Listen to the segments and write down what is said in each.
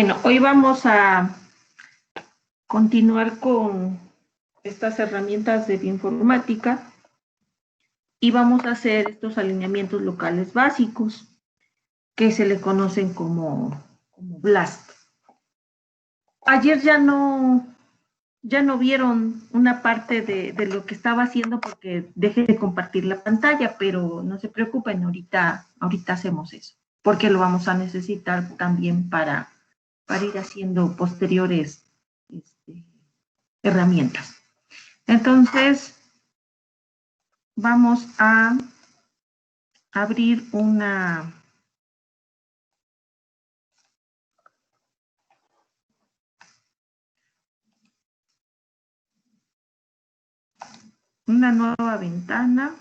Bueno, hoy vamos a continuar con estas herramientas de bioinformática y vamos a hacer estos alineamientos locales básicos que se le conocen como BLAST. Ayer ya no vieron una parte de lo que estaba haciendo porque dejé de compartir la pantalla, pero no se preocupen, ahorita hacemos eso, porque lo vamos a necesitar también para ir haciendo posteriores herramientas. Entonces, vamos a abrir una nueva ventana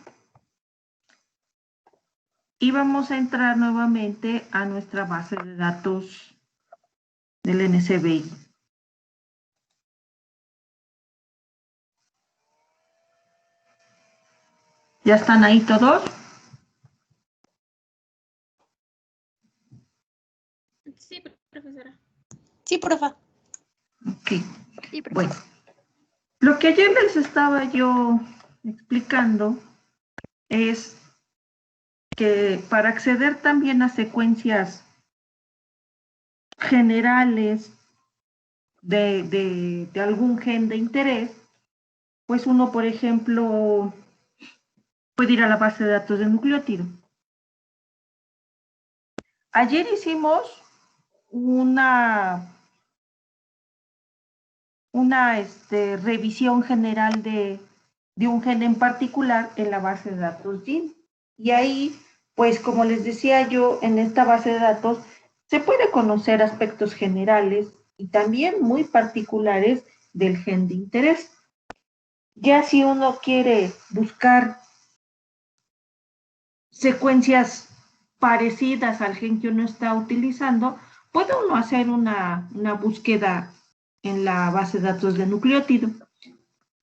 y vamos a entrar nuevamente a nuestra base de datos del NCBI. ¿Ya están ahí todos? Sí, profesora. Sí, profa. Ok. Sí, profe. Bueno, lo que ayer les estaba yo explicando es que para acceder también a secuencias generales de algún gen de interés, pues uno, por ejemplo, puede ir a la base de datos de nucleótido. Ayer hicimos una revisión general de un gen en particular en la base de datos GENE. Y ahí, pues como les decía yo, en esta base de datos se puede conocer aspectos generales y también muy particulares del gen de interés. Ya si uno quiere buscar secuencias parecidas al gen que uno está utilizando, puede uno hacer una búsqueda en la base de datos de nucleótido.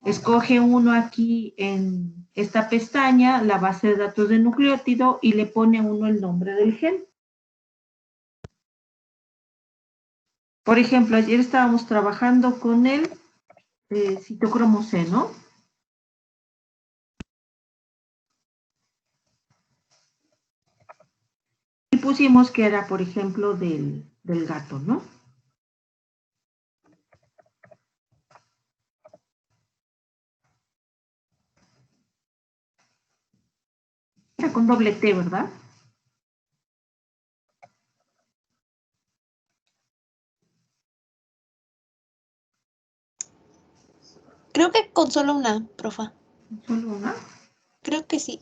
Escoge uno aquí en esta pestaña, la base de datos de nucleótido, y le pone uno el nombre del gen. Por ejemplo, ayer estábamos trabajando con el citocromo C, ¿no? Y pusimos que era, por ejemplo, del gato, ¿no? Era con doble T, ¿verdad? Creo que con solo una, profa. ¿Solo una? Creo que sí.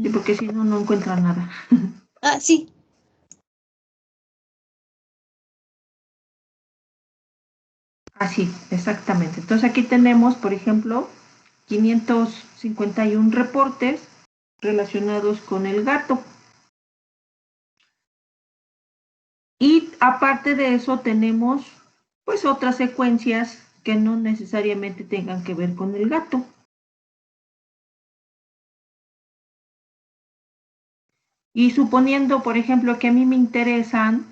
Sí, porque si no, no encuentra nada. Sí. Así, exactamente. Entonces aquí tenemos, por ejemplo, 551 reportes relacionados con el gato. Y aparte de eso tenemos pues otras secuencias que no necesariamente tengan que ver con el gato. Y suponiendo, por ejemplo, que a mí me interesan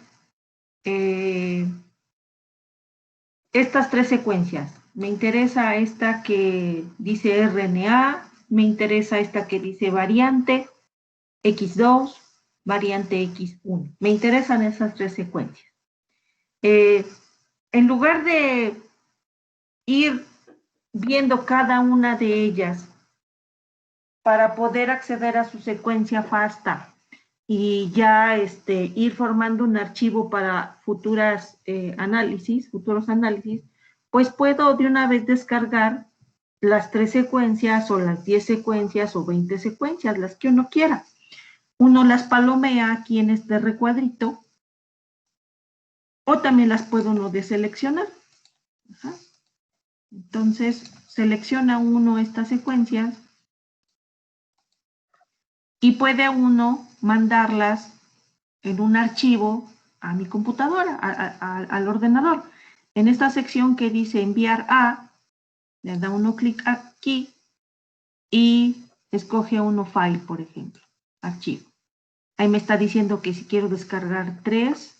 estas tres secuencias. Me interesa esta que dice RNA, me interesa esta que dice variante X2, variante X1. Me interesan esas tres secuencias. En lugar de ir viendo cada una de ellas para poder acceder a su secuencia FASTA y ya ir formando un archivo para futuros análisis, pues puedo de una vez descargar las 3 secuencias o las 10 secuencias o 20 secuencias, las que uno quiera. Uno las palomea aquí en este recuadrito o también las puedo uno deseleccionar. Ajá. Entonces, selecciona uno estas secuencias y puede uno mandarlas en un archivo a mi computadora, al ordenador. En esta sección que dice enviar a, le da uno clic aquí y escoge uno file, por ejemplo, archivo. Ahí me está diciendo que si quiero descargar 3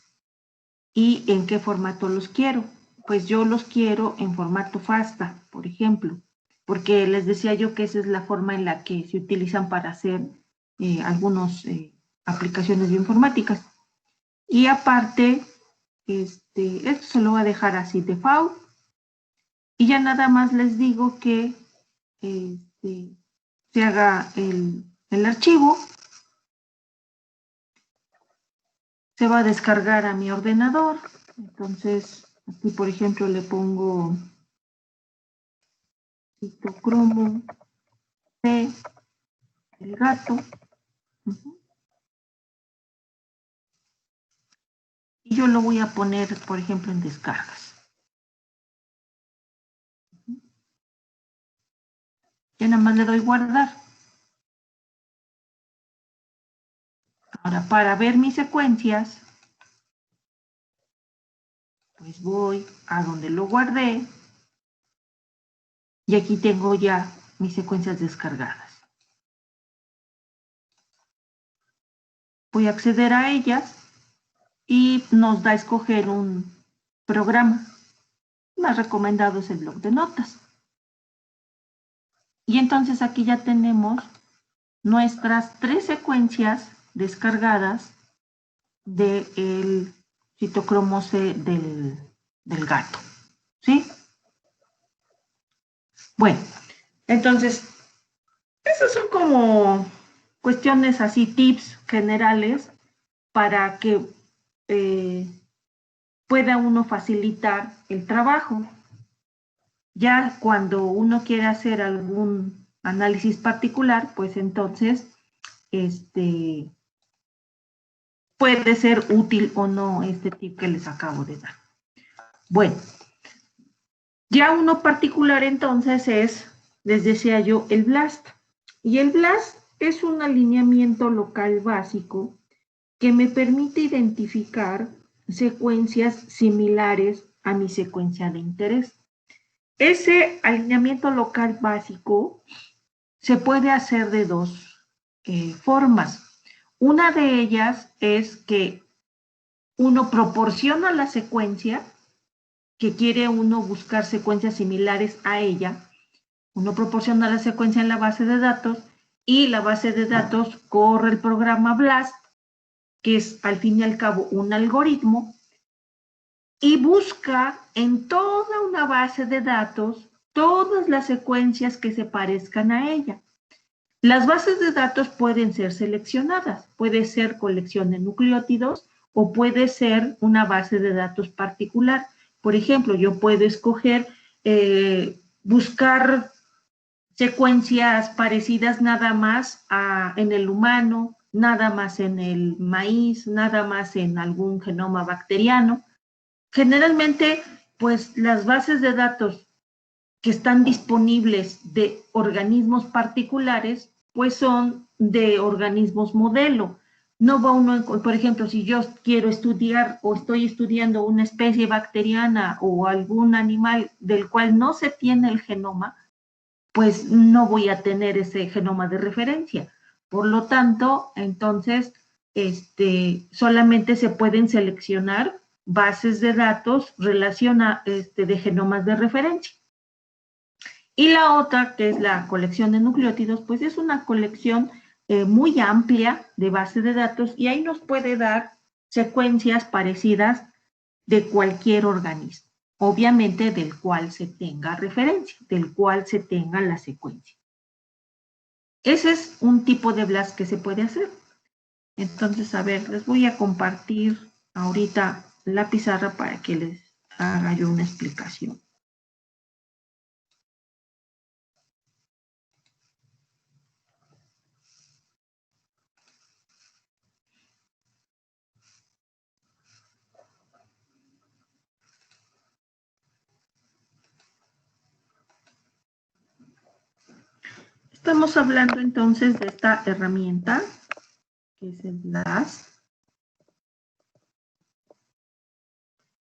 y en qué formato los quiero. Pues yo los quiero en formato FASTA, por ejemplo, porque les decía yo que esa es la forma en la que se utilizan para hacer algunas aplicaciones bioinformáticas. Y aparte, esto se lo voy a dejar así default. Y ya nada más les digo que se haga el archivo. Se va a descargar a mi ordenador. Entonces, aquí por ejemplo le pongo citocromo C, el gato. Y yo lo voy a poner, por ejemplo, en descargas. Ya nada más le doy guardar. Ahora, para ver mis secuencias, pues voy a donde lo guardé. Y aquí tengo ya mis secuencias descargadas. Voy a acceder a ellas y nos da a escoger un programa. Más recomendado es el bloc de notas. Y entonces aquí ya tenemos nuestras 3 secuencias descargadas del citocromo C del gato. ¿Sí? Bueno, entonces, esas son como cuestiones así, tips generales para que pueda uno facilitar el trabajo. Ya cuando uno quiere hacer algún análisis particular, pues entonces puede ser útil o no este tip que les acabo de dar. Bueno, ya uno particular entonces es, les decía yo, el BLAST. Y el BLAST es un alineamiento local básico que me permite identificar secuencias similares a mi secuencia de interés. Ese alineamiento local básico se puede hacer de dos formas. Una de ellas es que uno proporciona la secuencia, que quiere uno buscar secuencias similares a ella. Uno proporciona la secuencia en la base de datos y la base de datos corre el programa BLAST, que es al fin y al cabo un algoritmo, y busca en toda una base de datos todas las secuencias que se parezcan a ella. Las bases de datos pueden ser seleccionadas, puede ser colección de nucleótidos o puede ser una base de datos particular. Por ejemplo, yo puedo escoger buscar secuencias parecidas nada más en el humano, nada más en el maíz, nada más en algún genoma bacteriano. Generalmente, pues las bases de datos que están disponibles de organismos particulares, pues son de organismos modelo. No va uno, por ejemplo, si yo quiero estudiar o estoy estudiando una especie bacteriana o algún animal del cual no se tiene el genoma, pues no voy a tener ese genoma de referencia. Por lo tanto, entonces, solamente se pueden seleccionar bases de datos de genomas de referencia. Y la otra, que es la colección de nucleótidos, pues es una colección muy amplia de base de datos y ahí nos puede dar secuencias parecidas de cualquier organismo, obviamente del cual se tenga referencia, del cual se tenga la secuencia. Ese es un tipo de BLAST que se puede hacer. Entonces, a ver, les voy a compartir ahorita la pizarra para que les haga yo una explicación. Estamos hablando entonces de esta herramienta, que es el BLAST.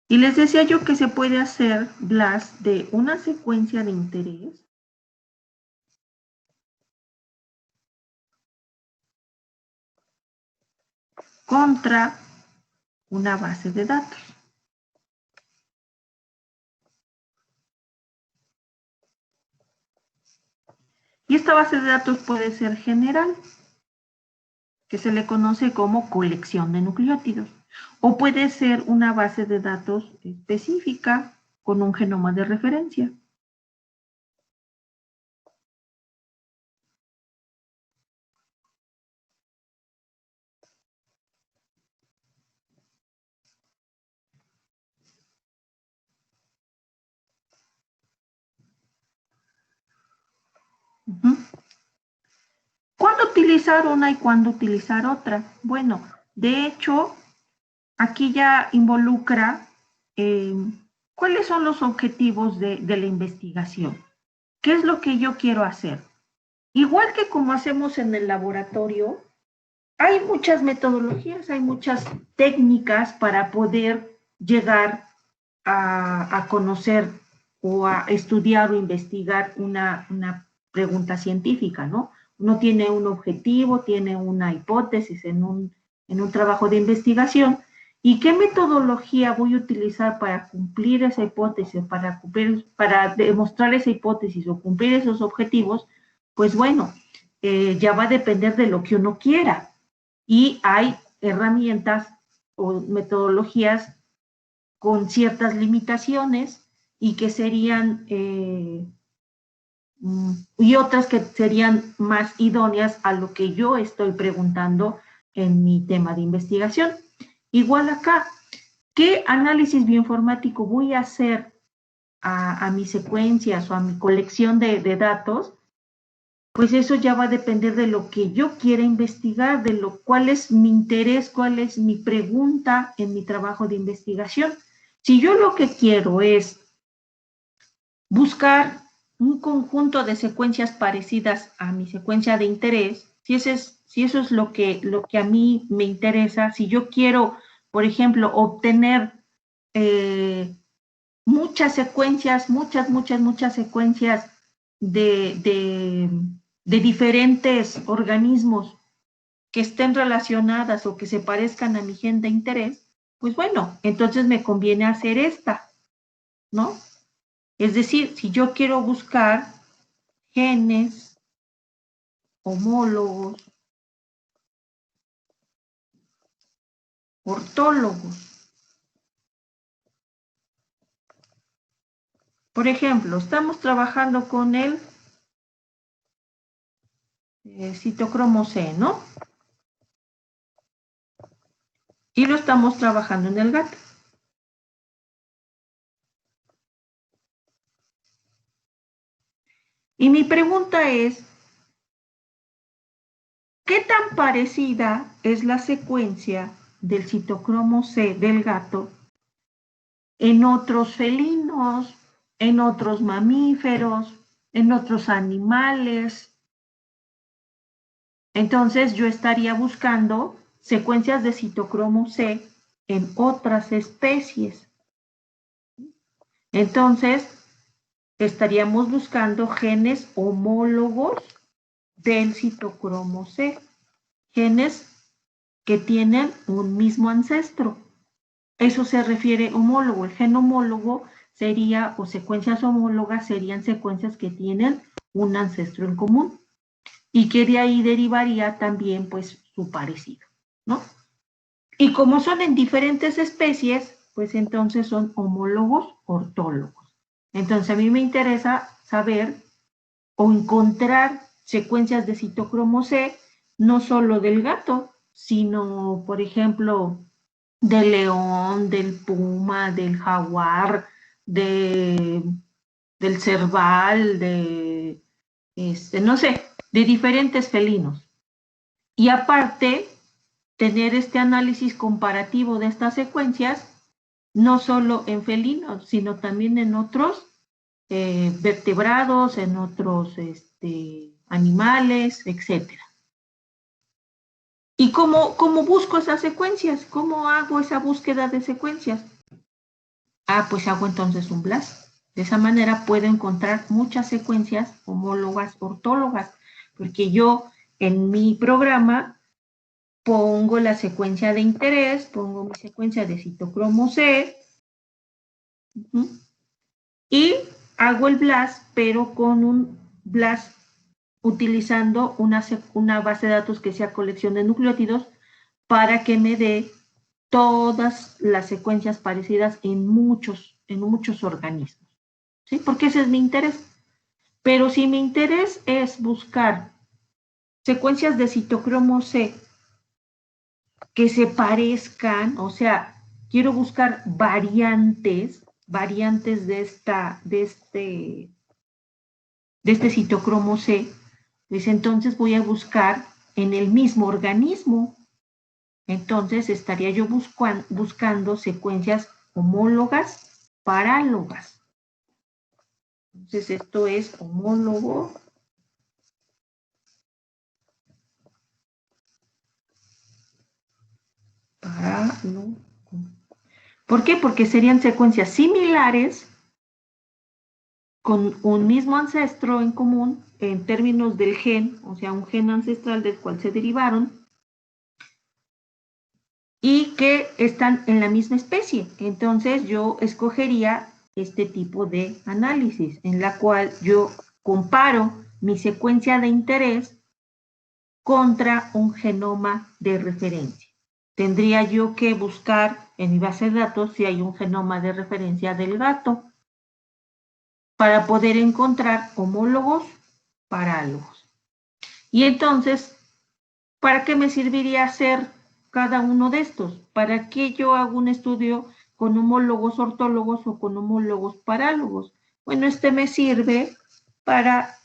Y les decía yo que se puede hacer BLAST de una secuencia de interés contra una base de datos. Y esta base de datos puede ser general, que se le conoce como colección de nucleótidos, o puede ser una base de datos específica con un genoma de referencia. ¿Cuándo utilizar una y cuándo utilizar otra? Bueno, de hecho, aquí ya involucra cuáles son los objetivos de la investigación. ¿Qué es lo que yo quiero hacer? Igual que como hacemos en el laboratorio, hay muchas metodologías, hay muchas técnicas para poder llegar a conocer o a estudiar o investigar una pregunta científica, ¿no? Uno tiene un objetivo, tiene una hipótesis en un trabajo de investigación. ¿Y qué metodología voy a utilizar para cumplir esa hipótesis, para demostrar esa hipótesis o cumplir esos objetivos? Pues bueno, ya va a depender de lo que uno quiera. Y hay herramientas o metodologías con ciertas limitaciones y que serían, y otras que serían más idóneas a lo que yo estoy preguntando en mi tema de investigación. Igual acá, ¿qué análisis bioinformático voy a hacer a mis secuencias o a mi colección de datos? Pues eso ya va a depender de lo que yo quiera investigar, de cuál es mi interés, cuál es mi pregunta en mi trabajo de investigación. Si yo lo que quiero es buscar un conjunto de secuencias parecidas a mi secuencia de interés, si eso es lo que a mí me interesa, si yo quiero, por ejemplo, obtener muchas secuencias, muchas secuencias de diferentes organismos que estén relacionadas o que se parezcan a mi gen de interés, pues bueno, entonces me conviene hacer esta, ¿no? Es decir, si yo quiero buscar genes homólogos, ortólogos. Por ejemplo, estamos trabajando con el citocromo C, ¿no? Y lo estamos trabajando en el gato. Y mi pregunta es, ¿qué tan parecida es la secuencia del citocromo C del gato en otros felinos, en otros mamíferos, en otros animales? Entonces yo estaría buscando secuencias de citocromo C en otras especies. Entonces estaríamos buscando genes homólogos del citocromo C, genes que tienen un mismo ancestro. Eso se refiere homólogo. El gen homólogo sería, o secuencias homólogas serían secuencias que tienen un ancestro en común y que de ahí derivaría también pues su parecido, ¿no? Y como son en diferentes especies, pues entonces son homólogos ortólogos. Entonces a mí me interesa saber o encontrar secuencias de citocromo C, no solo del gato, sino, por ejemplo, del león, del puma, del jaguar, del cerval, no sé, de diferentes felinos. Y aparte, tener este análisis comparativo de estas secuencias, no solo en felinos, sino también en otros vertebrados, en otros animales, etc. ¿Y cómo busco esas secuencias? ¿Cómo hago esa búsqueda de secuencias? Pues hago entonces un BLAST. De esa manera puedo encontrar muchas secuencias homólogas, ortólogas, porque yo en mi programa pongo la secuencia de interés, pongo mi secuencia de citocromo C, y hago el BLAST, pero con un BLAST utilizando una base de datos que sea colección de nucleótidos para que me dé todas las secuencias parecidas en muchos organismos, ¿sí? Porque ese es mi interés. Pero si mi interés es buscar secuencias de citocromo C que se parezcan, o sea, quiero buscar variantes de este citocromo C, pues entonces voy a buscar en el mismo organismo. Entonces estaría yo buscando secuencias homólogas, parálogas. Entonces esto es homólogo, parálogo. ¿Por qué? Porque serían secuencias similares con un mismo ancestro en común en términos del gen, o sea, un gen ancestral del cual se derivaron, y que están en la misma especie. Entonces yo escogería este tipo de análisis, en la cual yo comparo mi secuencia de interés contra un genoma de referencia. Tendría yo que buscar en mi base de datos si hay un genoma de referencia del gato para poder encontrar homólogos parálogos. Y entonces, ¿para qué me serviría hacer cada uno de estos? ¿Para qué yo hago un estudio con homólogos ortólogos o con homólogos parálogos? Bueno, este me sirve para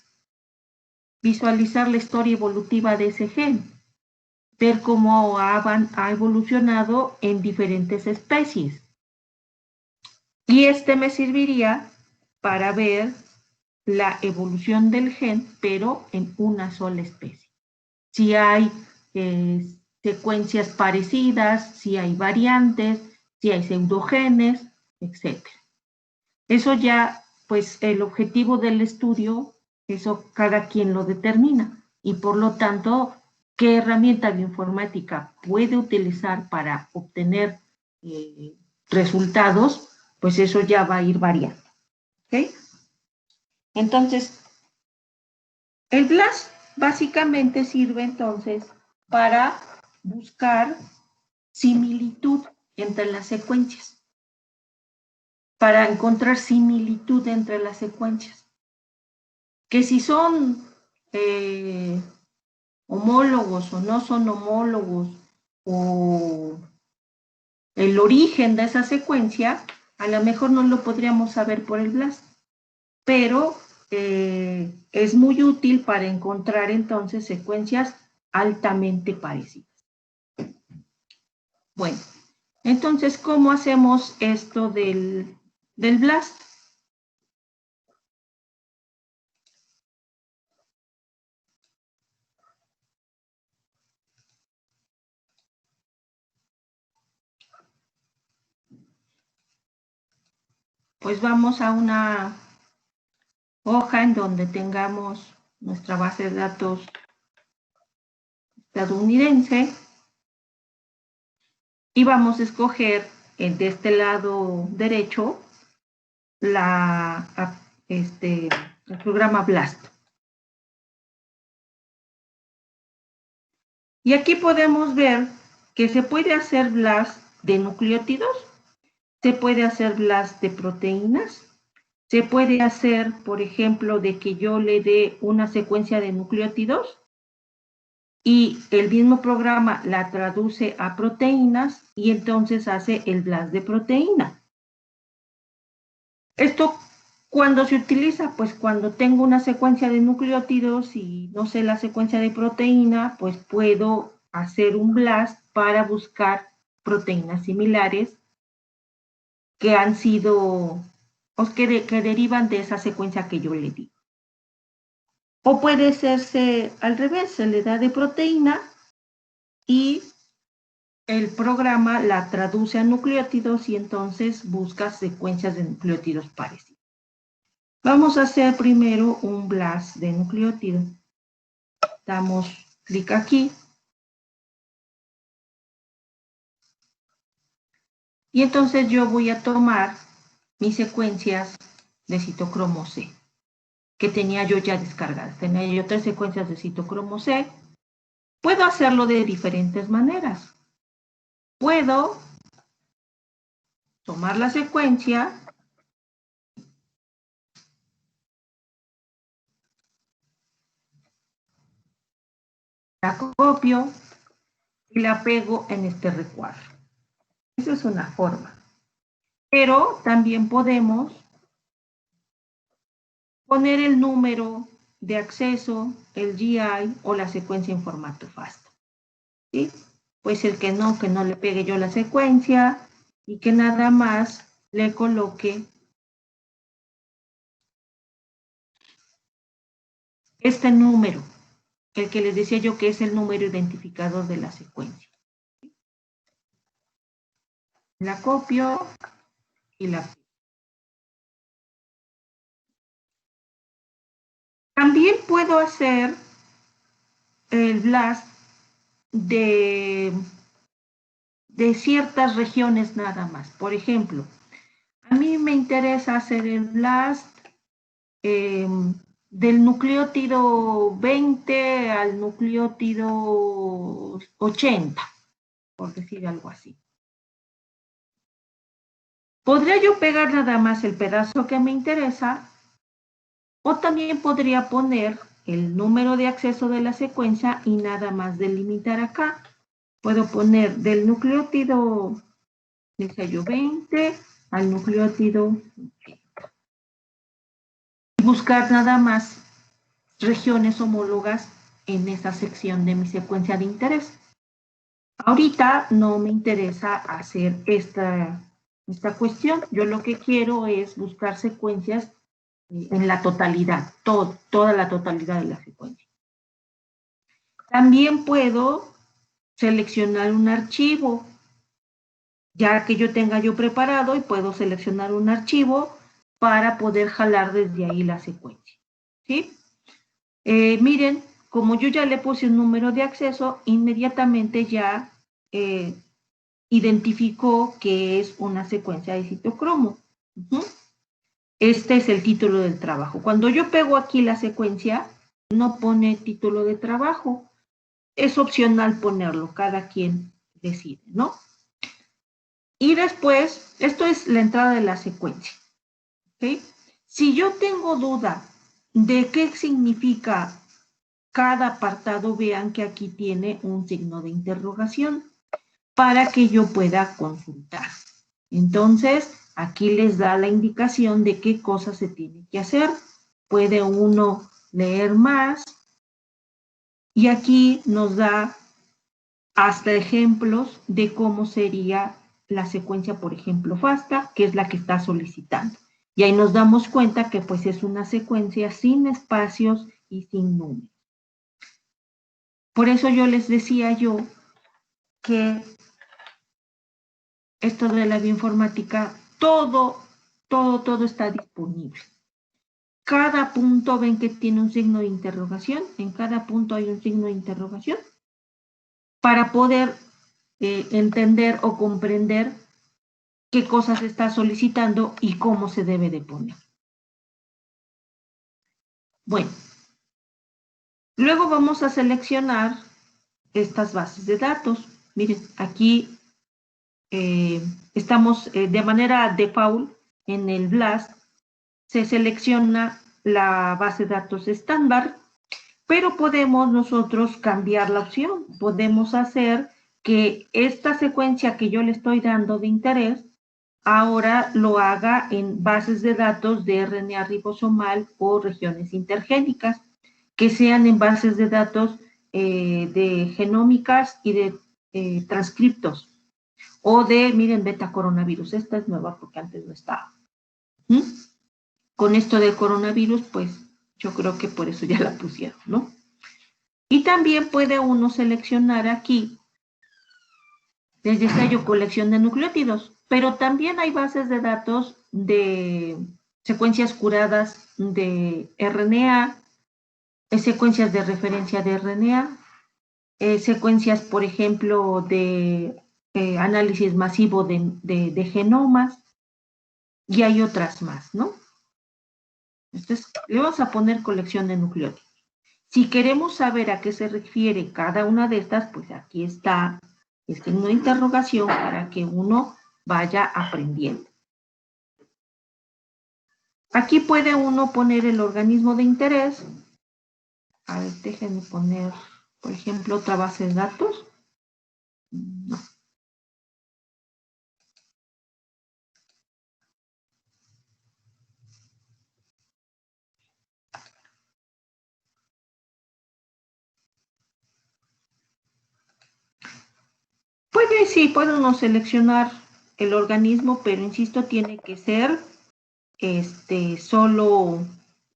visualizar la historia evolutiva de ese gen, ver cómo ha evolucionado en diferentes especies. Y este me serviría para ver la evolución del gen, pero en una sola especie. Si hay secuencias parecidas, si hay variantes, si hay pseudogenes, etc. Eso ya, pues el objetivo del estudio, eso cada quien lo determina. Y por lo tanto, ¿qué herramienta bioinformática puede utilizar para obtener resultados? Pues eso ya va a ir variando. ¿Ok? Entonces, el BLAST básicamente sirve entonces para buscar similitud entre las secuencias, para encontrar similitud entre las secuencias. Que si son homólogos o no son homólogos, o el origen de esa secuencia, a lo mejor no lo podríamos saber por el BLAST, pero es muy útil para encontrar entonces secuencias altamente parecidas. Bueno, entonces, ¿cómo hacemos esto del BLAST? Pues vamos a una hoja en donde tengamos nuestra base de datos estadounidense y vamos a escoger de este lado derecho el programa BLAST. Y aquí podemos ver que se puede hacer BLAST de nucleótidos, se puede hacer BLAST de proteínas, se puede hacer, por ejemplo, de que yo le dé una secuencia de nucleótidos y el mismo programa la traduce a proteínas y entonces hace el BLAST de proteína. Esto, ¿cuándo se utiliza? Pues cuando tengo una secuencia de nucleótidos y no sé la secuencia de proteína, pues puedo hacer un BLAST para buscar proteínas similares que han sido, o que derivan de esa secuencia que yo le di. O puede hacerse al revés, se le da de proteína y el programa la traduce a nucleótidos y entonces busca secuencias de nucleótidos parecidas. Vamos a hacer primero un BLAST de nucleótido. Damos clic aquí. Y entonces yo voy a tomar mis secuencias de citocromo C. que tenía yo ya descargadas. Tenía yo 3 secuencias de citocromo C. Puedo hacerlo de diferentes maneras. Puedo tomar la secuencia, la copio y la pego en este recuadro. Esa es una forma. Pero también podemos poner el número de acceso, el GI o la secuencia en formato FASTA. ¿Sí? Puede ser que no le pegue yo la secuencia y que nada más le coloque este número, el que les decía yo que es el número identificador de la secuencia. La copio y la pego. También puedo hacer el BLAST de ciertas regiones nada más. Por ejemplo, a mí me interesa hacer el BLAST del nucleótido 20 al nucleótido 80, por decir algo así. Podría yo pegar nada más el pedazo que me interesa, o también podría poner el número de acceso de la secuencia y nada más delimitar acá. Puedo poner del nucleótido, decía yo, 20 al nucleótido 80. Y buscar nada más regiones homólogas en esa sección de mi secuencia de interés. Ahorita no me interesa hacer esta cuestión. Yo lo que quiero es buscar secuencias en la totalidad, toda la totalidad de la secuencia. También puedo seleccionar un archivo, ya que yo tenga yo preparado, y puedo seleccionar un archivo para poder jalar desde ahí la secuencia. ¿Sí? Miren, como yo ya le puse un número de acceso, inmediatamente ya identificó que es una secuencia de citocromo. Este es el título del trabajo. Cuando yo pego aquí la secuencia, no pone título de trabajo. Es opcional ponerlo, cada quien decide, ¿no? Y después, esto es la entrada de la secuencia. ¿Okay? Si yo tengo duda de qué significa cada apartado, vean que aquí tiene un signo de interrogación para que yo pueda consultar. Entonces, aquí les da la indicación de qué cosas se tiene que hacer. Puede uno leer más y aquí nos da hasta ejemplos de cómo sería la secuencia, por ejemplo, FASTA, que es la que está solicitando. Y ahí nos damos cuenta que pues es una secuencia sin espacios y sin números. Por eso yo les decía yo que esto de la bioinformática, todo está disponible. Cada punto ven que tiene un signo de interrogación, en cada punto hay un signo de interrogación, para poder entender o comprender qué cosas está solicitando y cómo se debe de poner. Bueno, luego vamos a seleccionar estas bases de datos. Miren, aquí estamos de manera default en el BLAST, se selecciona la base de datos estándar, pero podemos nosotros cambiar la opción. Podemos hacer que esta secuencia que yo le estoy dando de interés, ahora lo haga en bases de datos de RNA ribosomal o regiones intergénicas, que sean en bases de datos de genómicas y de transcriptos, o de, miren, beta coronavirus. Esta es nueva porque antes no estaba. Con esto del coronavirus, pues yo creo que por eso ya la pusieron, ¿no? Y también puede uno seleccionar aquí, les decía yo, colección de nucleótidos, pero también hay bases de datos de secuencias curadas de RNA, secuencias de referencia de RNA, secuencias, por ejemplo, de análisis masivo de genomas, y hay otras más, ¿no? Entonces, le vamos a poner colección de nucleótidos. Si queremos saber a qué se refiere cada una de estas, pues aquí está el signo de interrogación para que uno vaya aprendiendo. Aquí puede uno poner el organismo de interés. A ver, déjenme poner, por ejemplo, otra base de datos. No. Puede uno seleccionar el organismo, pero insisto, tiene que ser solo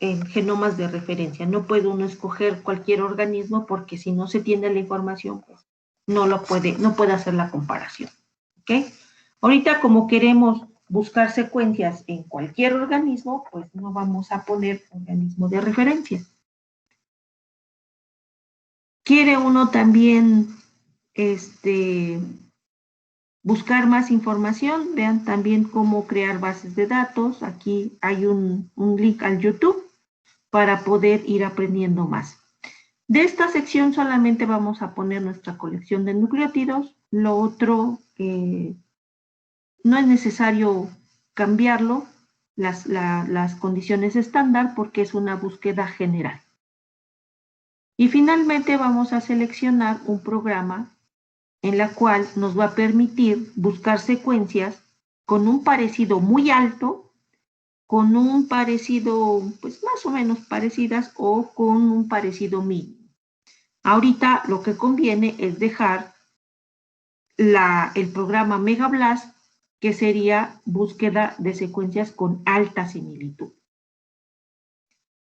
en genomas de referencia. No puede uno escoger cualquier organismo porque si no se tiene la información, pues no puede hacer la comparación. ¿Ok? Ahorita, como queremos buscar secuencias en cualquier organismo, pues no vamos a poner organismo de referencia. Quiere uno también buscar más información, vean también cómo crear bases de datos. Aquí hay un link al YouTube para poder ir aprendiendo más. De esta sección solamente vamos a poner nuestra colección de nucleótidos. Lo otro, no es necesario cambiarlo, las condiciones estándar, porque es una búsqueda general. Y finalmente vamos a seleccionar un programa en la cual nos va a permitir buscar secuencias con un parecido muy alto, con un parecido, pues más o menos parecidas, o con un parecido mínimo. Ahorita lo que conviene es dejar el programa MegaBLAST, que sería búsqueda de secuencias con alta similitud.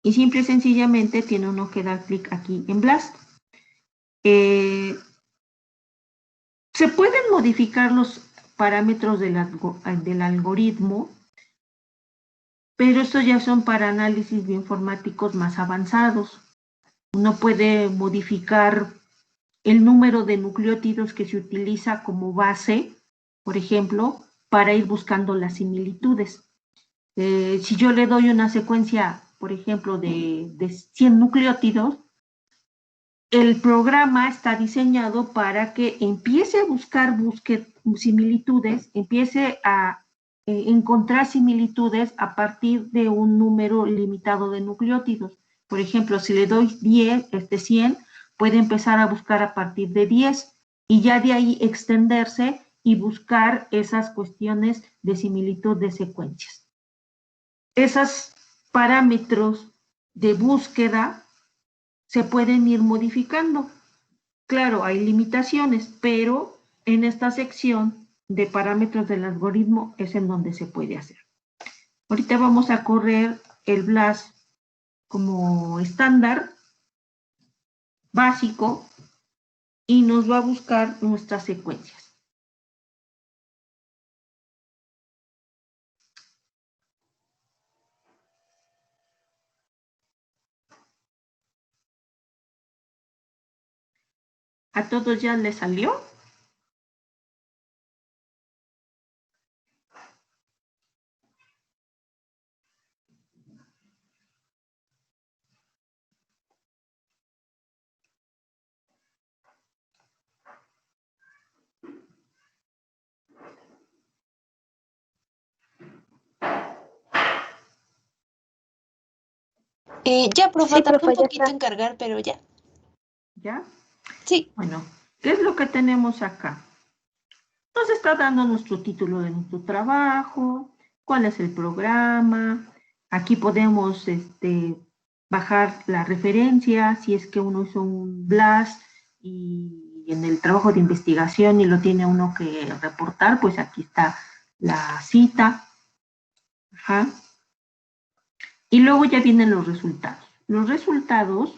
Y simple y sencillamente tiene uno que dar clic aquí en BLAST. Se pueden modificar los parámetros del algoritmo, pero estos ya son para análisis bioinformáticos más avanzados. Uno puede modificar el número de nucleótidos que se utiliza como base, por ejemplo, para ir buscando las similitudes. Si yo le doy una secuencia, por ejemplo, de 100 nucleótidos, el programa está diseñado para que empiece a buscar similitudes, empiece a encontrar similitudes a partir de un número limitado de nucleótidos. Por ejemplo, si le doy 100, puede empezar a buscar a partir de 10 y ya de ahí extenderse y buscar esas cuestiones de similitud de secuencias. Esos parámetros de búsqueda se pueden ir modificando. Claro, hay limitaciones, pero en esta sección de parámetros del algoritmo es en donde se puede hacer. Ahorita vamos a correr el BLAST como estándar básico y nos va a buscar nuestras secuencias. ¿A todos ya les salió? Ya, profe, Sí, tardó profe, un ya poquito está. en cargar, pero ya. ¿Ya? Sí. Bueno, ¿qué es lo que tenemos acá? Nos está dando nuestro título de nuestro trabajo, cuál es el programa. Aquí podemos bajar la referencia, si es que uno hizo un BLAST y en el trabajo de investigación y lo tiene uno que reportar, pues aquí está la cita. Ajá. Y luego ya vienen los resultados. Los resultados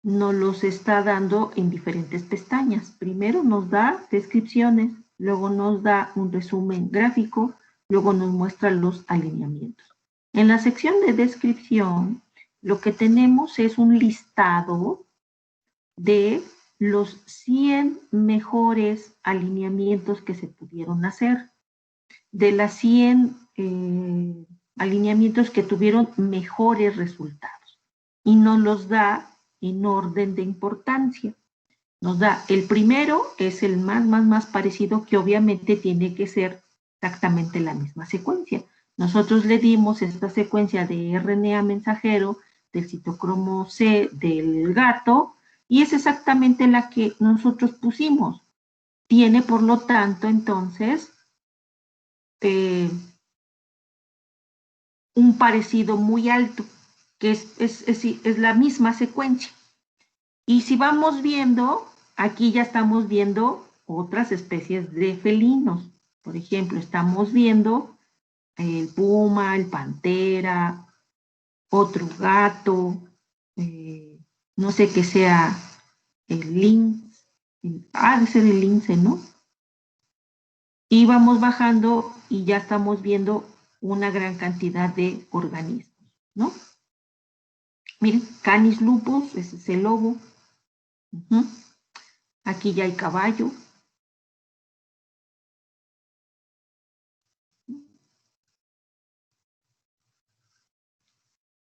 nos los está dando en diferentes pestañas. Primero nos da descripciones, luego nos da un resumen gráfico, luego nos muestra los alineamientos. En la sección de descripción, lo que tenemos es un listado de los 100 mejores alineamientos que se pudieron hacer. De las 100 alineamientos que tuvieron mejores resultados. Y nos los da en orden de importancia. Nos da el primero, es el más parecido, que obviamente tiene que ser exactamente la misma secuencia. Nosotros le dimos esta secuencia de RNA mensajero del citocromo C del gato y es exactamente la que nosotros pusimos. Tiene, por lo tanto, entonces, un parecido muy alto, que es la misma secuencia. Y si vamos viendo, aquí ya estamos viendo otras especies de felinos. Por ejemplo, estamos viendo el puma, el pantera, otro gato, no sé qué sea el lince, debe ser el lince, ¿no? Y vamos bajando y ya estamos viendo una gran cantidad de organismos, ¿no? Miren, Canis lupus, ese es el lobo. Aquí ya hay caballo.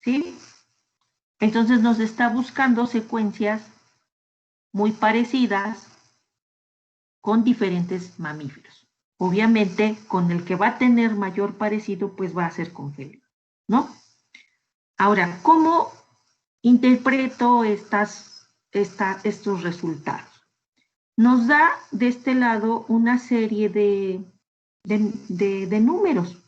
¿Sí? Entonces nos está buscando secuencias muy parecidas con diferentes mamíferos. Obviamente, con el que va a tener mayor parecido, pues va a ser con felino, ¿no? Ahora, ¿cómo interpreto estos resultados? Nos da de este lado una serie de números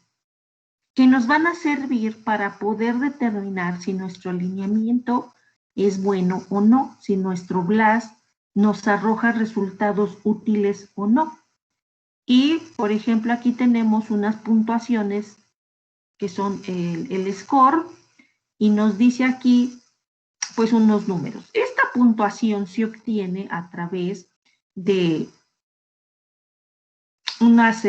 que nos van a servir para poder determinar si nuestro alineamiento es bueno o no, si nuestro BLAST nos arroja resultados útiles o no. Y, por ejemplo, aquí tenemos unas puntuaciones que son el score y nos dice aquí, pues, unos números. Esta puntuación se obtiene a través de unas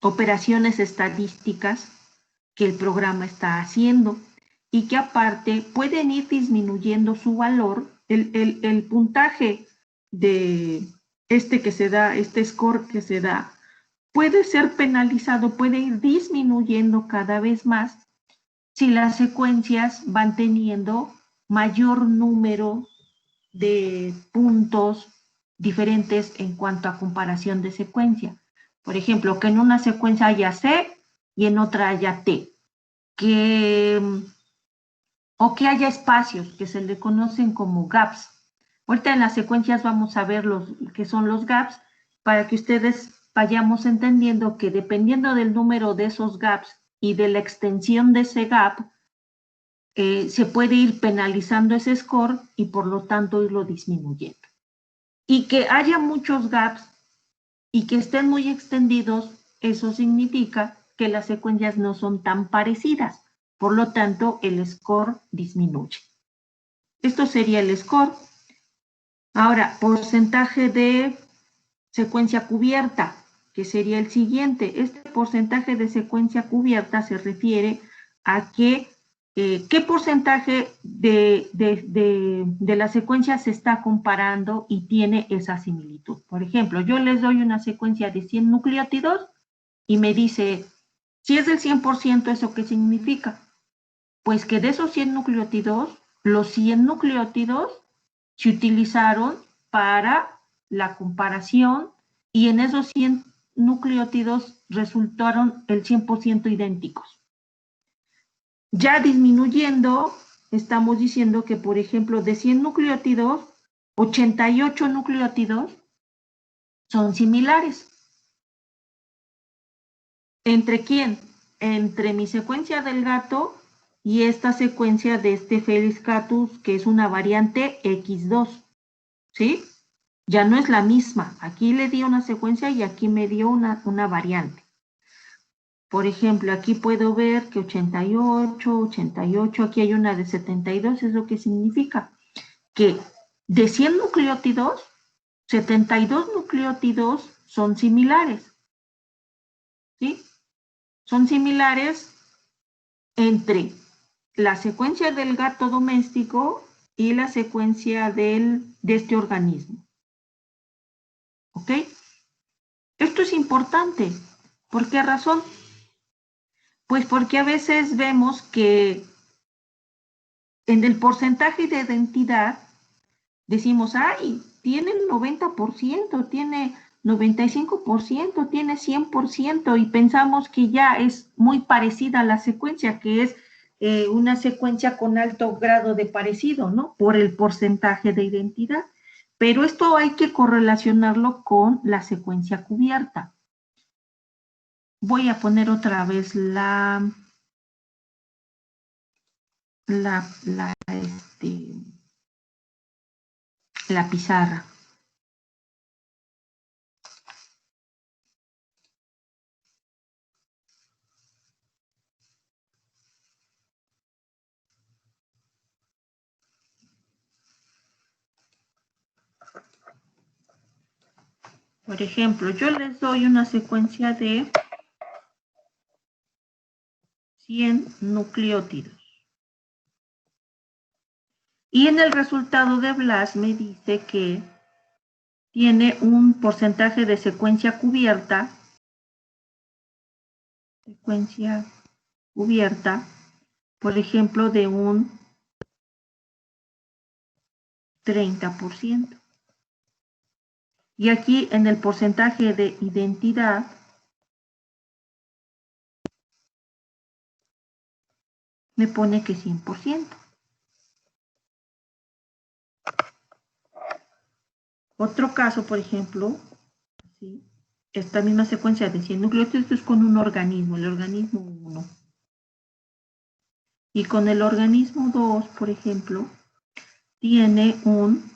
operaciones estadísticas que el programa está haciendo y que aparte pueden ir disminuyendo su valor. El puntaje de que se da, este score que se da, puede ser penalizado, puede ir disminuyendo cada vez más si las secuencias van teniendo mayor número de puntos diferentes en cuanto a comparación de secuencia. Por ejemplo, que en una secuencia haya C y en otra haya T. O que haya espacios que se le conocen como gaps. Ahorita en las secuencias vamos a ver qué son los gaps para que ustedes vayamos entendiendo que dependiendo del número de esos gaps y de la extensión de ese gap, se puede ir penalizando ese score y por lo tanto irlo disminuyendo. Y que haya muchos gaps y que estén muy extendidos, eso significa que las secuencias no son tan parecidas. Por lo tanto, el score disminuye. Esto sería el score. Ahora, porcentaje de secuencia cubierta, que sería el siguiente. Este porcentaje de secuencia cubierta se refiere a qué porcentaje de la secuencia se está comparando y tiene esa similitud. Por ejemplo, yo les doy una secuencia de 100 nucleótidos y me dice, si es del 100%, ¿eso qué significa? Pues que de esos 100 nucleótidos, los 100 nucleótidos se utilizaron para la comparación y en esos 100 nucleótidos resultaron el 100% idénticos. Ya disminuyendo, estamos diciendo que, por ejemplo, de 100 nucleótidos, 88 nucleótidos son similares. ¿Entre quién? Entre mi secuencia del gato y esta secuencia de este Felis catus, que es una variante X2, ¿sí? Ya no es la misma. Aquí le di una secuencia y aquí me dio una variante. Por ejemplo, aquí puedo ver que 88, aquí hay una de 72, ¿es lo que significa? Que de 100 nucleótidos, 72 nucleótidos son similares, ¿sí? Son similares entre la secuencia del gato doméstico y la secuencia de este organismo. ¿Ok? Esto es importante. ¿Por qué razón? Pues porque a veces vemos que en el porcentaje de identidad decimos, ay, tiene el 90%, tiene 95%, tiene 100%, y pensamos que ya es muy parecida a la secuencia, que es una secuencia con alto grado de parecido, ¿no? Por el porcentaje de identidad. Pero esto hay que correlacionarlo con la secuencia cubierta. Voy a poner otra vez la pizarra. Por ejemplo, yo les doy una secuencia de 100 nucleótidos. Y en el resultado de BLAST me dice que tiene un porcentaje de secuencia cubierta, por ejemplo, de un 30%. Y aquí en el porcentaje de identidad me pone que 100%. Otro caso, por ejemplo, ¿sí? Esta misma secuencia de 100 nucleótidos es con un organismo, el organismo 1. Y con el organismo 2, por ejemplo, tiene un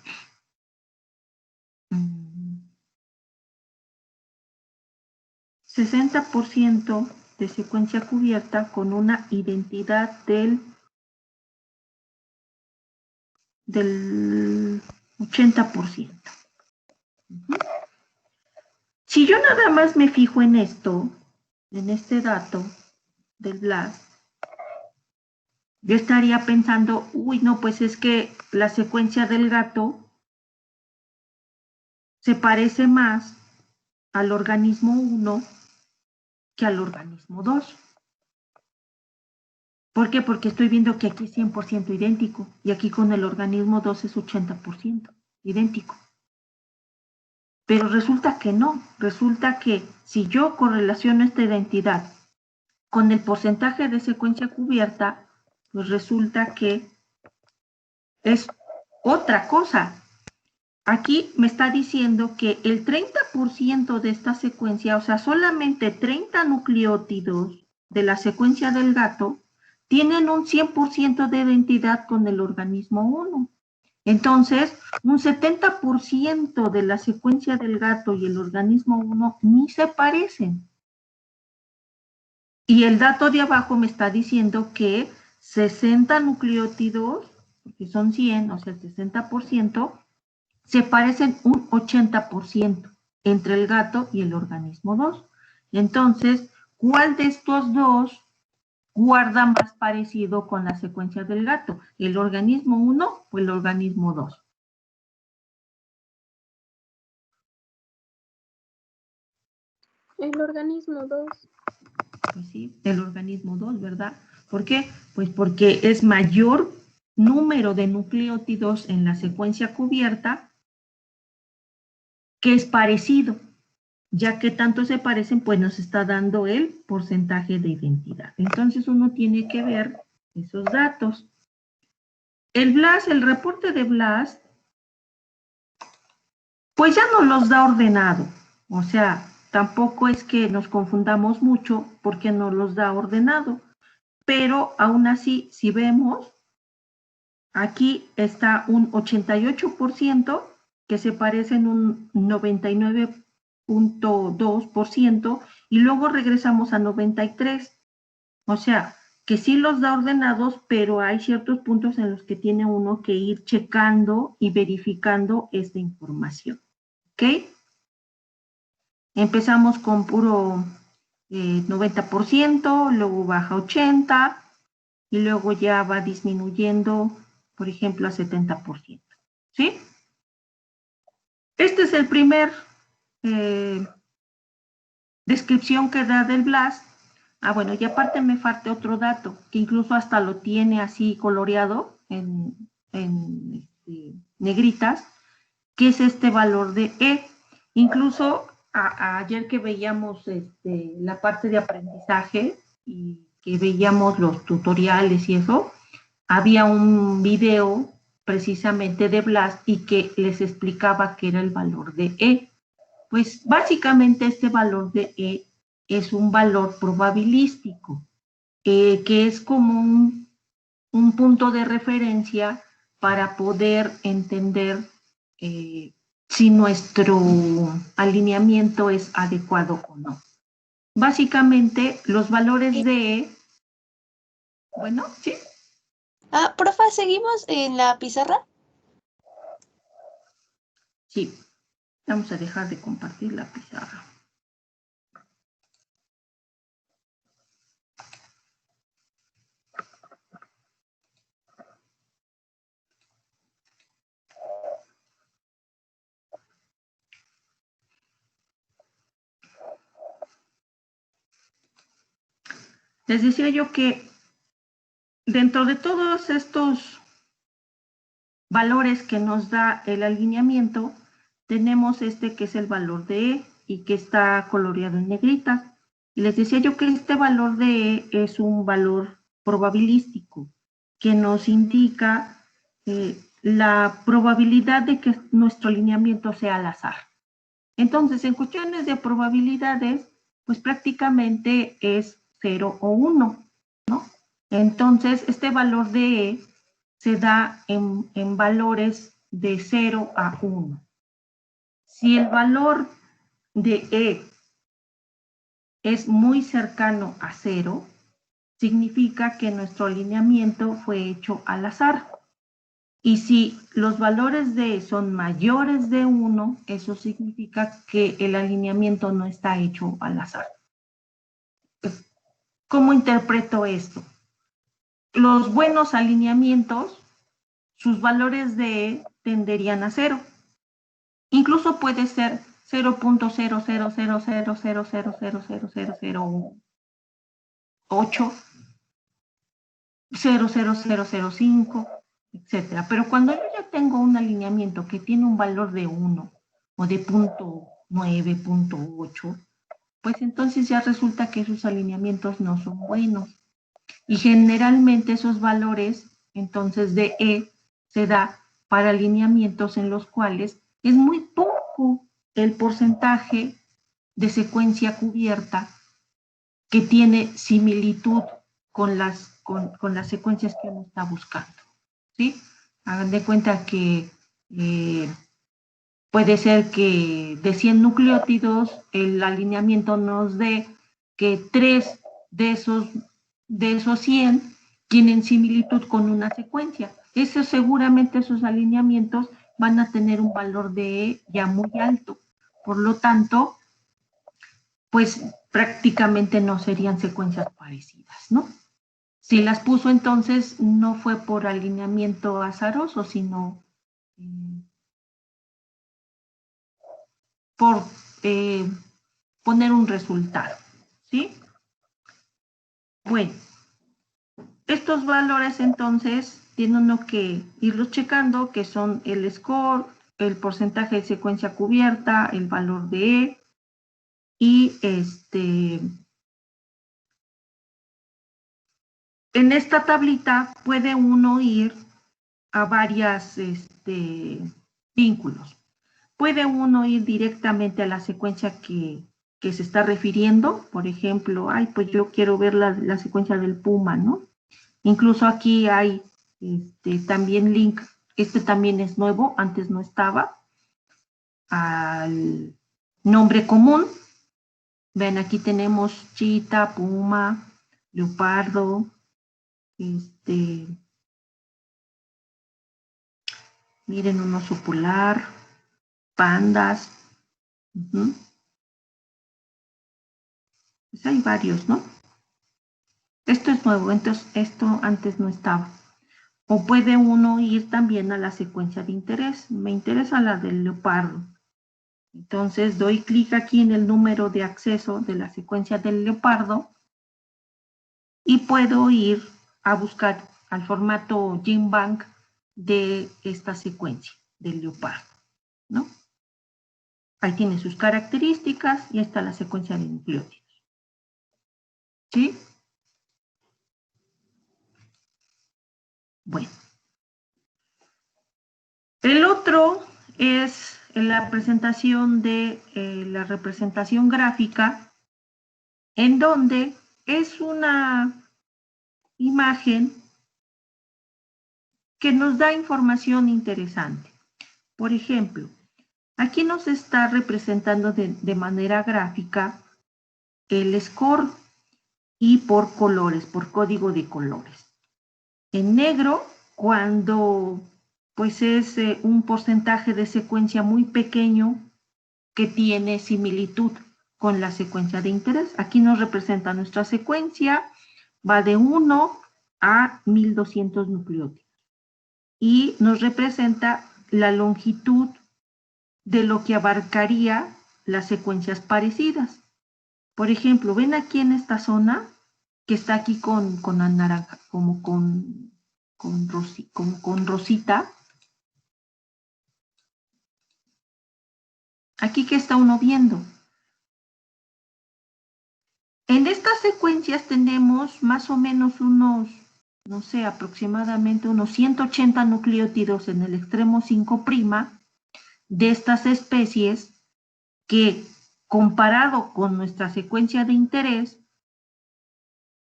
60% de secuencia cubierta con una identidad del 80%. Si yo nada más me fijo en esto, en este dato del BLAST, yo estaría pensando, uy, no, pues es que la secuencia del gato se parece más al organismo 1 que al organismo 2. ¿Por qué? Porque estoy viendo que aquí es 100% idéntico y aquí con el organismo 2 es 80% idéntico. Pero resulta que no, resulta que si yo correlaciono esta identidad con el porcentaje de secuencia cubierta, pues resulta que es otra cosa. Aquí me está diciendo que el 30% de esta secuencia, o sea, solamente 30 nucleótidos de la secuencia del gato, tienen un 100% de identidad con el organismo 1. Entonces, un 70% de la secuencia del gato y el organismo 1 ni se parecen. Y el dato de abajo me está diciendo que 60 nucleótidos, porque son 100, o sea, el 60%, se parecen un 80% entre el gato y el organismo 2. Entonces, ¿cuál de estos dos guarda más parecido con la secuencia del gato? ¿El organismo 1 o el organismo 2? El organismo 2. Pues sí, el organismo 2, ¿verdad? ¿Por qué? Pues porque es mayor número de nucleótidos en la secuencia cubierta que es parecido. Ya que tanto se parecen, pues nos está dando el porcentaje de identidad. Entonces uno tiene que ver esos datos. El BLAST, el reporte de BLAST, pues ya no los da ordenado. O sea, tampoco es que nos confundamos mucho porque no los da ordenado. Pero aún así, si vemos, aquí está un 88% que se parece en un 99.2% y luego regresamos a 93%. O sea, que sí los da ordenados, pero hay ciertos puntos en los que tiene uno que ir checando y verificando esta información. ¿Ok? Empezamos con puro 90%, luego baja a 80% y luego ya va disminuyendo, por ejemplo, a 70%. ¿Sí? Este es el primer descripción que da del BLAST. bueno, y aparte me falta otro dato, que incluso hasta lo tiene así coloreado en negritas, que es este valor de E. Incluso ayer que veíamos la parte de aprendizaje y que veíamos los tutoriales y eso, había un video precisamente de Blas y que les explicaba qué era el valor de E. Pues básicamente este valor de E es un valor probabilístico, que es como un punto de referencia para poder entender si nuestro alineamiento es adecuado o no. Básicamente, los valores de... Bueno, sí. Profa, ¿seguimos en la pizarra? Sí, vamos a dejar de compartir la pizarra. Les decía yo que dentro de todos estos valores que nos da el alineamiento, tenemos que es el valor de E y que está coloreado en negritas. Y les decía yo que este valor de E es un valor probabilístico que nos indica la probabilidad de que nuestro alineamiento sea al azar. Entonces, en cuestiones de probabilidades, pues prácticamente es 0 o 1, ¿no? Entonces, este valor de E se da en valores de 0 a 1. Si el valor de E es muy cercano a 0, significa que nuestro alineamiento fue hecho al azar. Y si los valores de E son mayores de 1, eso significa que el alineamiento no está hecho al azar. ¿Cómo interpreto esto? Los buenos alineamientos, sus valores de E tenderían a 0. Incluso puede ser 0.00000000008, 0.00005, etcétera. Pero cuando yo ya tengo un alineamiento que tiene un valor de 1 o de 0.9, 0.8, pues entonces ya resulta que esos alineamientos no son buenos. Y generalmente esos valores, entonces, de E se da para alineamientos en los cuales es muy poco el porcentaje de secuencia cubierta que tiene similitud con las secuencias que uno está buscando, ¿sí? Hagan de cuenta que puede ser que de 100 nucleótidos el alineamiento nos dé que 3 de esos 100 tienen similitud con una secuencia. Seguramente esos alineamientos van a tener un valor de E ya muy alto. Por lo tanto, pues prácticamente no serían secuencias parecidas, ¿no? Si las puso entonces, no fue por alineamiento azaroso, sino por poner un resultado, ¿sí? Bueno, estos valores entonces tiene uno que irlos checando, que son el score, el porcentaje de secuencia cubierta, el valor de E, y en esta tablita puede uno ir a varios vínculos. Puede uno ir directamente a la secuencia que se está refiriendo, por ejemplo, pues yo quiero ver la secuencia del puma, ¿no? Incluso aquí hay también link, también es nuevo, antes no estaba, al nombre común. Ven, aquí tenemos chita, puma, leopardo, miren, un oso polar, pandas. Pues hay varios, ¿no? Esto es nuevo, entonces esto antes no estaba. O puede uno ir también a la secuencia de interés. Me interesa la del leopardo. Entonces doy clic aquí en el número de acceso de la secuencia del leopardo y puedo ir a buscar al formato GenBank de esta secuencia del leopardo, ¿no? Ahí tiene sus características y está la secuencia de nucleótidos. ¿Sí? Bueno. El otro es la presentación de la representación gráfica, en donde es una imagen que nos da información interesante. Por ejemplo, aquí nos está representando de manera gráfica el score y por colores, por código de colores. En negro, cuando pues es un porcentaje de secuencia muy pequeño que tiene similitud con la secuencia de interés. Aquí nos representa nuestra secuencia, va de 1 a 1200 nucleótidos. Y nos representa la longitud de lo que abarcaría las secuencias parecidas. Por ejemplo, ven aquí en esta zona que está aquí con naranja, como con rosita. Aquí que está uno viendo. En estas secuencias tenemos más o menos unos, no sé, aproximadamente unos 180 nucleótidos en el extremo 5' de estas especies que, comparado con nuestra secuencia de interés,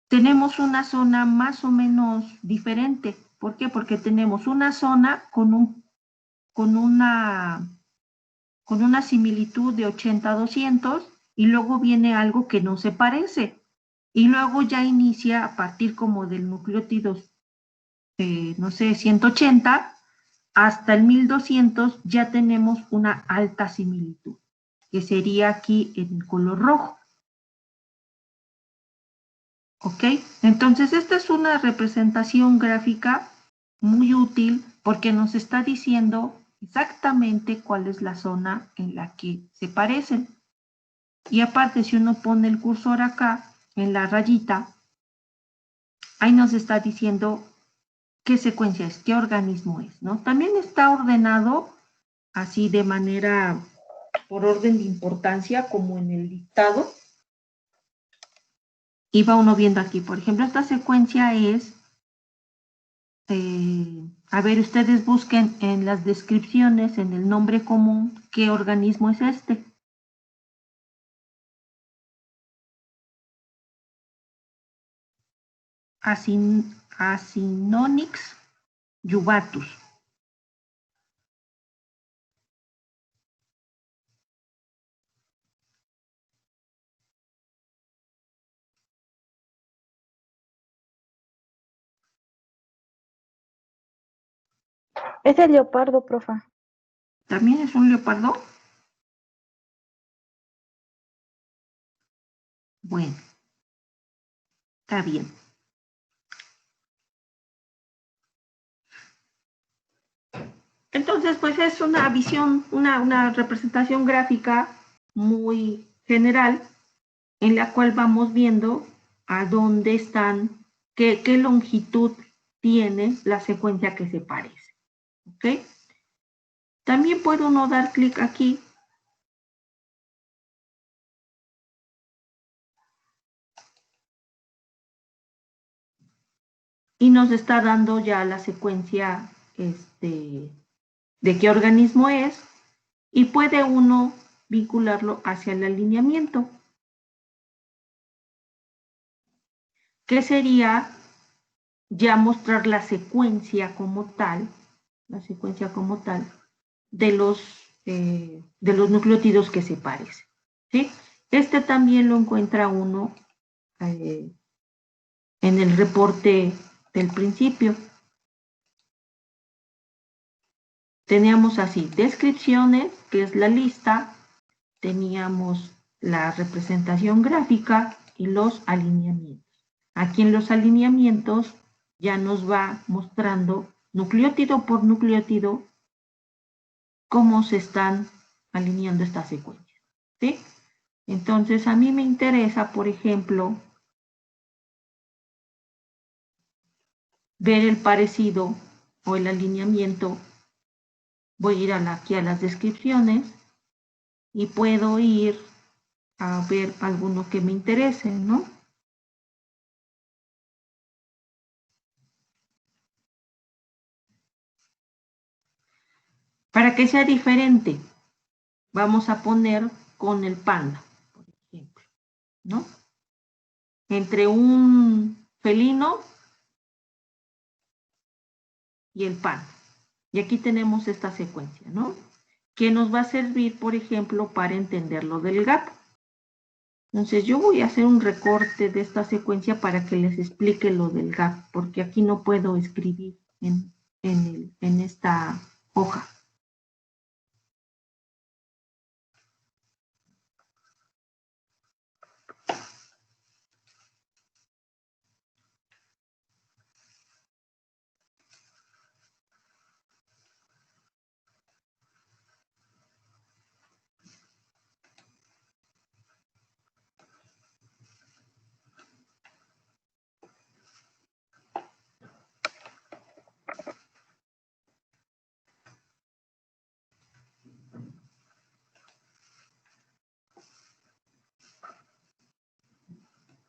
tenemos una zona más o menos diferente. ¿Por qué? Porque tenemos una zona con una similitud de 80 a 200 y luego viene algo que no se parece. Y luego ya inicia a partir como del nucleótido, no sé, 180 hasta el 1200 ya tenemos una alta similitud, que sería aquí en color rojo. ¿Ok? Entonces, esta es una representación gráfica muy útil porque nos está diciendo exactamente cuál es la zona en la que se parecen. Y aparte, si uno pone el cursor acá, en la rayita, ahí nos está diciendo qué secuencia es, qué organismo es, ¿no? También está ordenado así de manera, por orden de importancia, como en el listado. Y va uno viendo aquí, por ejemplo, esta secuencia es, a ver, ustedes busquen en las descripciones, en el nombre común, qué organismo es este. Acinonyx jubatus. Es el leopardo, profa. ¿También es un leopardo? Bueno, está bien. Entonces, pues es una visión, una representación gráfica muy general en la cual vamos viendo a dónde están, qué longitud tiene la secuencia que se parece. ¿Ok? También puede uno dar clic aquí y nos está dando ya la secuencia de qué organismo es y puede uno vincularlo hacia el alineamiento, que sería ya mostrar la secuencia como tal de los nucleótidos que se parecen. ¿Sí? Este también lo encuentra uno en el reporte del principio. Teníamos así, descripciones, que es la lista, teníamos la representación gráfica y los alineamientos. Aquí en los alineamientos ya nos va mostrando nucleótido por nucleótido cómo se están alineando estas secuencias. ¿Sí? Entonces, a mí me interesa, por ejemplo, ver el parecido o el alineamiento, voy a ir aquí a las descripciones y puedo ir a ver alguno que me interese, ¿no? Para que sea diferente, vamos a poner con el panda, por ejemplo, ¿no? Entre un felino y el panda. Y aquí tenemos esta secuencia, ¿no? Que nos va a servir, por ejemplo, para entender lo del gato. Entonces yo voy a hacer un recorte de esta secuencia para que les explique lo del gap, porque aquí no puedo escribir en esta hoja.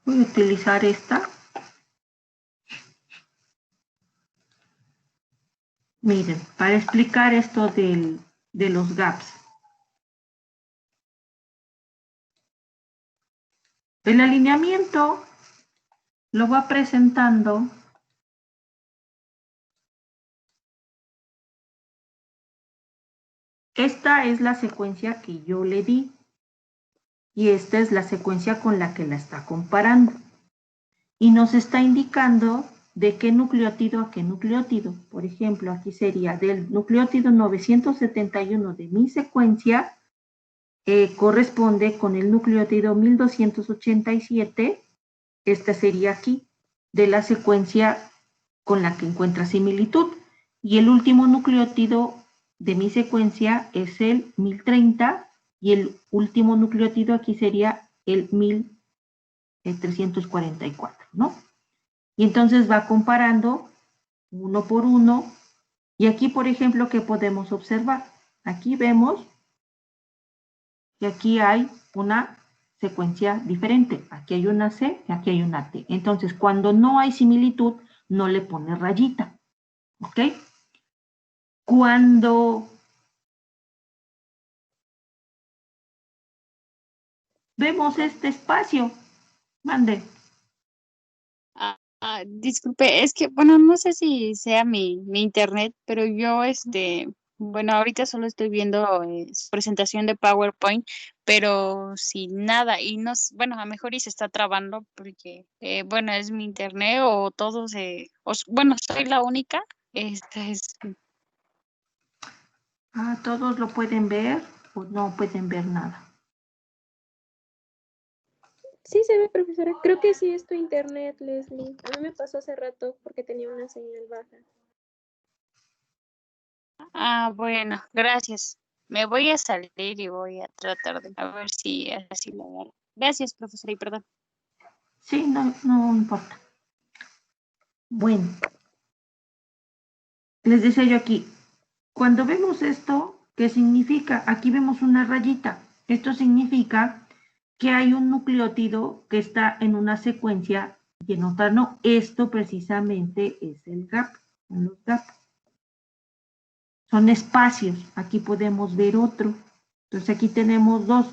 Voy a utilizar esta. Miren, para explicar esto de los gaps. El alineamiento lo va presentando esta es la secuencia que yo le di y esta es la secuencia con la que la está comparando. Y nos está indicando de qué nucleótido a qué nucleótido. Por ejemplo, aquí sería del nucleótido 971 de mi secuencia, corresponde con el nucleótido 1287, esta sería aquí, de la secuencia con la que encuentra similitud. Y el último nucleótido de mi secuencia es el 1030 y el último nucleótido aquí sería el 1344, ¿no? Y entonces va comparando uno por uno. Y aquí, por ejemplo, ¿qué podemos observar? Aquí vemos que aquí hay una secuencia diferente. Aquí hay una C y aquí hay una T. Entonces, cuando no hay similitud, no le pone rayita. ¿Ok? Cuando vemos este espacio, mande. Disculpe, es que, bueno, no sé si sea mi internet, pero yo, bueno, ahorita solo estoy viendo su presentación de PowerPoint, pero sin nada, y no, bueno, a lo mejor y se está trabando porque, bueno, es mi internet o todo bueno, soy la única, esta es, Todos lo pueden ver o no pueden ver nada. Sí se ve, profesora. Creo que sí es tu internet, Leslie. A mí me pasó hace rato porque tenía una señal baja. bueno, gracias. Me voy a salir y voy a tratar de a ver si así lo hago. Gracias, profesora, y perdón. Sí, no importa. Bueno, les decía yo aquí, cuando vemos esto, ¿qué significa? Aquí vemos una rayita. Esto significa que hay un nucleótido que está en una secuencia y en otra no. Esto precisamente es el gap, son los gaps. Son espacios. Aquí podemos ver otro. Entonces aquí tenemos dos.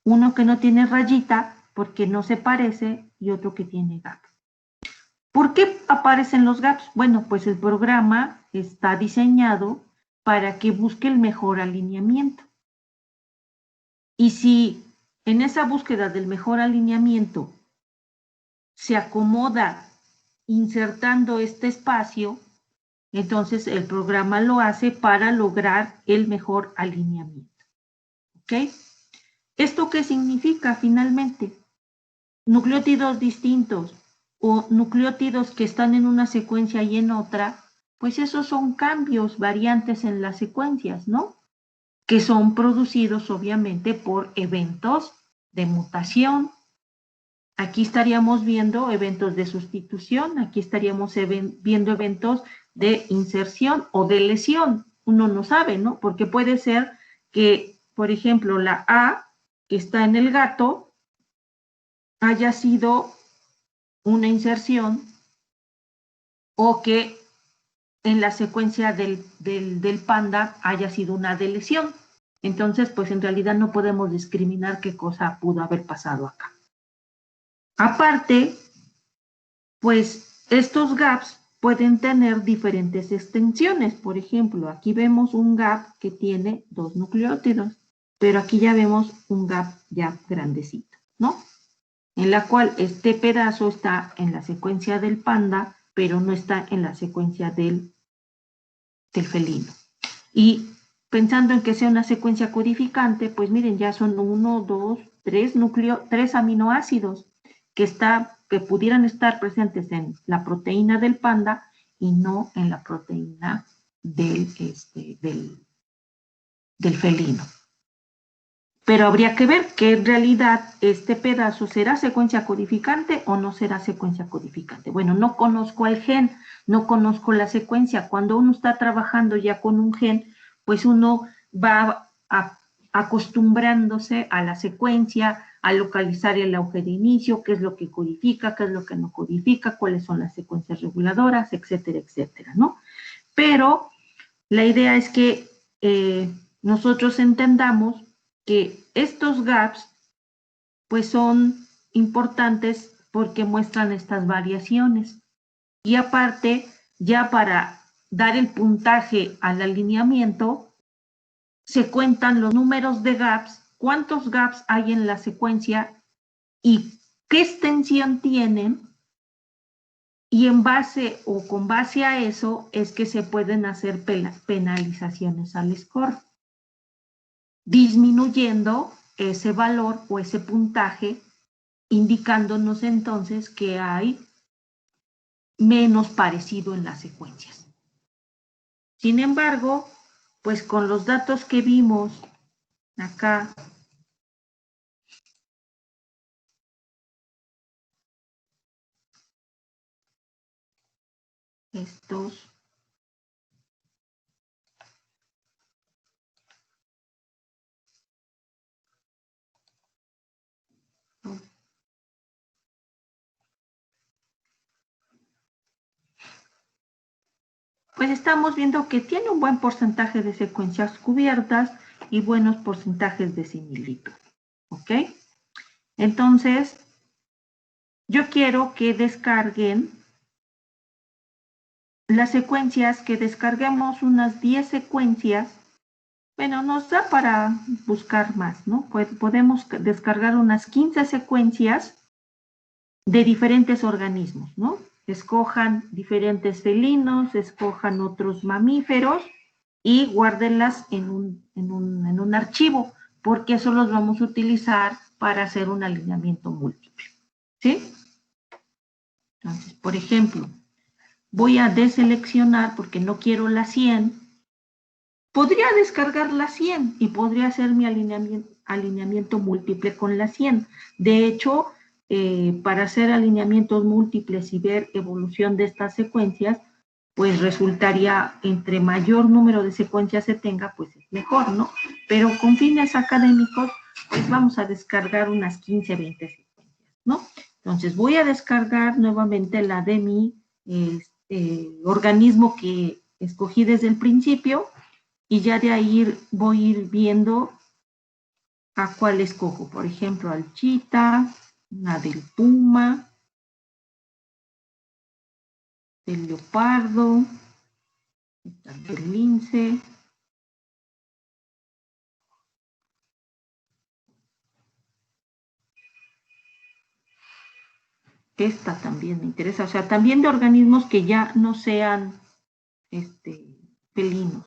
Uno que no tiene rayita porque no se parece y otro que tiene gap. ¿Por qué aparecen los gaps? Bueno, pues el programa está diseñado para que busque el mejor alineamiento. Y si en esa búsqueda del mejor alineamiento se acomoda insertando este espacio, entonces el programa lo hace para lograr el mejor alineamiento. ¿Ok? ¿Esto qué significa finalmente? Nucleótidos distintos o nucleótidos que están en una secuencia y en otra, pues esos son cambios, variantes en las secuencias, ¿no? Que son producidos obviamente por eventos de mutación. Aquí estaríamos viendo eventos de sustitución, aquí estaríamos viendo eventos de inserción o de lesión. Uno no sabe, ¿no? Porque puede ser que, por ejemplo, la A que está en el gato haya sido una inserción o que en la secuencia del panda haya sido una deleción. Entonces, pues en realidad no podemos discriminar qué cosa pudo haber pasado acá. Aparte, pues estos gaps pueden tener diferentes extensiones. Por ejemplo, aquí vemos un gap que tiene 2 nucleótidos, pero aquí ya vemos un gap ya grandecito, ¿no? En la cual este pedazo está en la secuencia del panda, pero no está en la secuencia del felino. Y pensando en que sea una secuencia codificante, pues miren, ya son 1, 2, 3 aminoácidos que pudieran estar presentes en la proteína del panda y no en la proteína del felino. Pero habría que ver que en realidad este pedazo será secuencia codificante o no será secuencia codificante. Bueno, no conozco el gen, no conozco la secuencia. Cuando uno está trabajando ya con un gen, pues uno va acostumbrándose a la secuencia, a localizar el auge de inicio, qué es lo que codifica, qué es lo que no codifica, cuáles son las secuencias reguladoras, etcétera, etcétera, ¿no? Pero la idea es que nosotros entendamos que estos gaps pues son importantes porque muestran estas variaciones. Y aparte, ya para dar el puntaje al alineamiento, se cuentan los números de gaps, cuántos gaps hay en la secuencia y qué extensión tienen, y en base o con base a eso es que se pueden hacer penalizaciones al score, disminuyendo ese valor o ese puntaje, indicándonos entonces que hay menos parecido en las secuencias. Sin embargo, pues con los datos que vimos acá, estos, pues estamos viendo que tiene un buen porcentaje de secuencias cubiertas y buenos porcentajes de similitud. ¿Ok? Entonces, yo quiero que descarguen las secuencias, que descarguemos unas 10 secuencias. Bueno, nos da para buscar más, ¿no? Pues podemos descargar unas 15 secuencias de diferentes organismos, ¿no? Escojan diferentes felinos, escojan otros mamíferos y guárdenlas en un archivo, porque eso los vamos a utilizar para hacer un alineamiento múltiple, ¿sí? Entonces, por ejemplo, voy a deseleccionar porque no quiero la 100. Podría descargar la 100 y podría hacer mi alineamiento múltiple con la 100. De hecho, para hacer alineamientos múltiples y ver evolución de estas secuencias, pues resultaría, entre mayor número de secuencias se tenga, pues es mejor, ¿no? Pero con fines académicos, pues vamos a descargar unas 15, 20 secuencias, ¿no? Entonces voy a descargar nuevamente la de mi organismo que escogí desde el principio, y ya de ahí voy a ir viendo a cuál escojo. Por ejemplo, al chita, una del puma, del leopardo, esta del lince. Esta también me interesa, o sea, también de organismos que ya no sean felinos.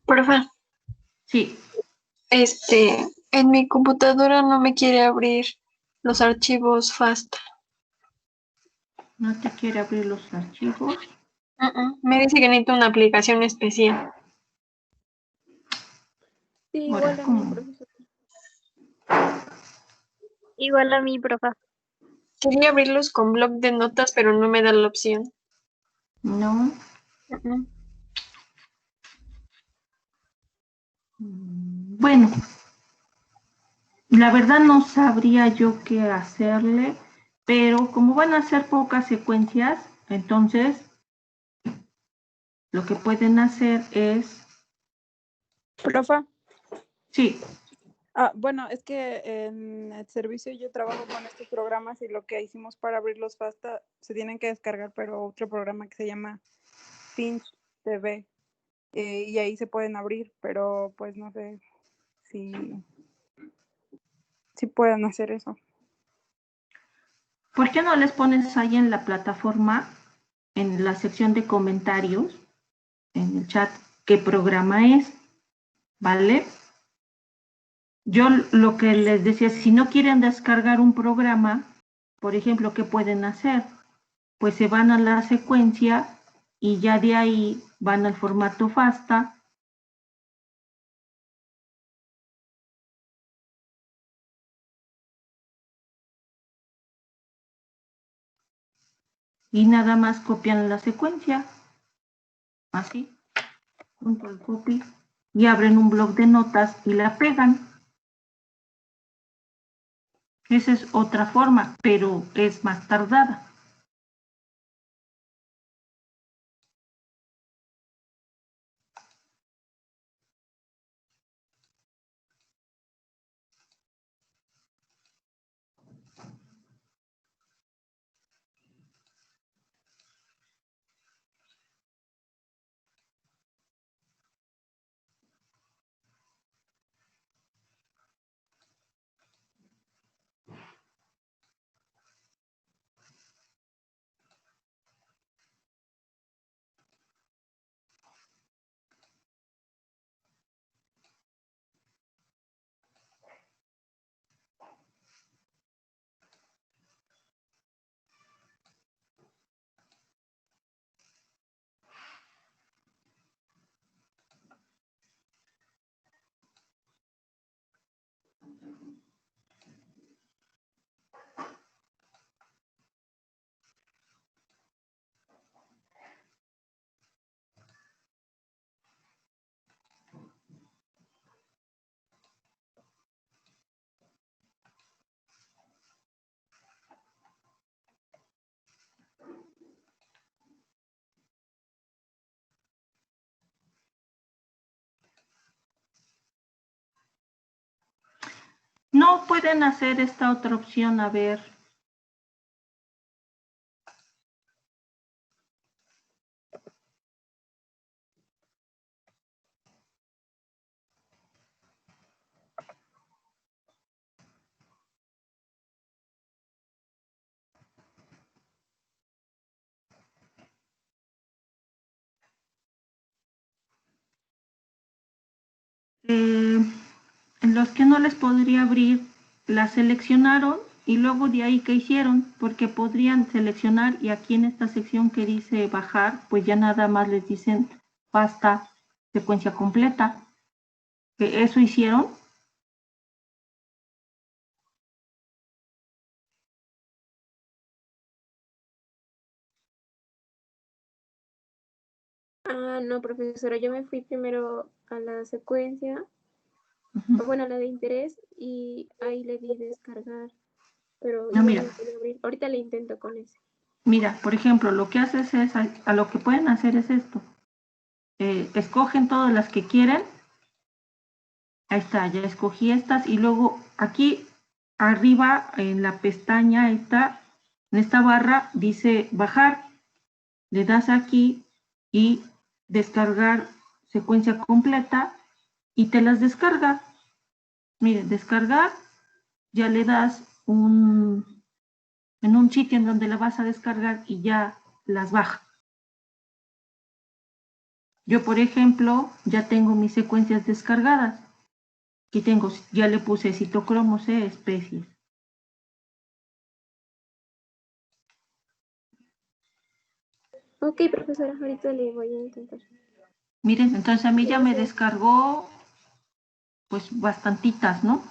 Profe, Sí, en mi computadora no me quiere abrir los archivos FASTA. no te quiere abrir los archivos. Me dice que necesito una aplicación especial. Sí, Ahora, igual a mí, ¿cómo? profesora. Igual a mí, profa. Quería abrirlos con bloc de notas, pero no me da la opción. No. Ujú. Bueno, la verdad no sabría yo qué hacerle, pero como van a ser pocas secuencias, entonces lo que pueden hacer es, Profa, sí, bueno, es que en el servicio yo trabajo con estos programas y lo que hicimos para abrirlos FASTA se tienen que descargar, pero otro programa que se llama Finch TV y ahí se pueden abrir, pero pues no sé si pueden hacer eso. ¿por qué no les pones ahí en la plataforma, en la sección de comentarios, en el chat, qué programa es? ¿Vale? Yo lo que les decía, si no quieren descargar un programa, por ejemplo, ¿qué pueden hacer? Pues se van a la secuencia y ya de ahí van al formato FASTA. Y nada más copian la secuencia, así, control copy, y abren un bloc de notas y la pegan. Esa es otra forma, pero es más tardada. No pueden hacer esta otra opción, a ver. En los que no les podría abrir, la seleccionaron y luego de ahí, ¿qué hicieron? Porque podrían seleccionar y aquí en esta sección que dice bajar, pues ya nada más les dicen basta secuencia completa. ¿Que eso hicieron? No, profesora, yo me fui primero a la secuencia, bueno, a la de interés, y ahí le di descargar, pero No, igual mira, no puedo abrir. Ahorita le intento con ese. mira, por ejemplo, lo que haces es, a lo que pueden hacer es esto. Escogen todas las que quieren. Ahí está, ya escogí estas y luego aquí arriba en la pestaña esta, en esta barra dice bajar. Le das aquí y descargar secuencia completa y te las descarga. Miren, descargar, ya le das en un sitio en donde la vas a descargar y ya las baja. Yo, por ejemplo, ya tengo mis secuencias descargadas. Aquí tengo, ya le puse citocromos, especies. Ok, profesora, ahorita le voy a intentar. Miren, entonces a mí ya me descargó, pues, bastantitas, ¿no?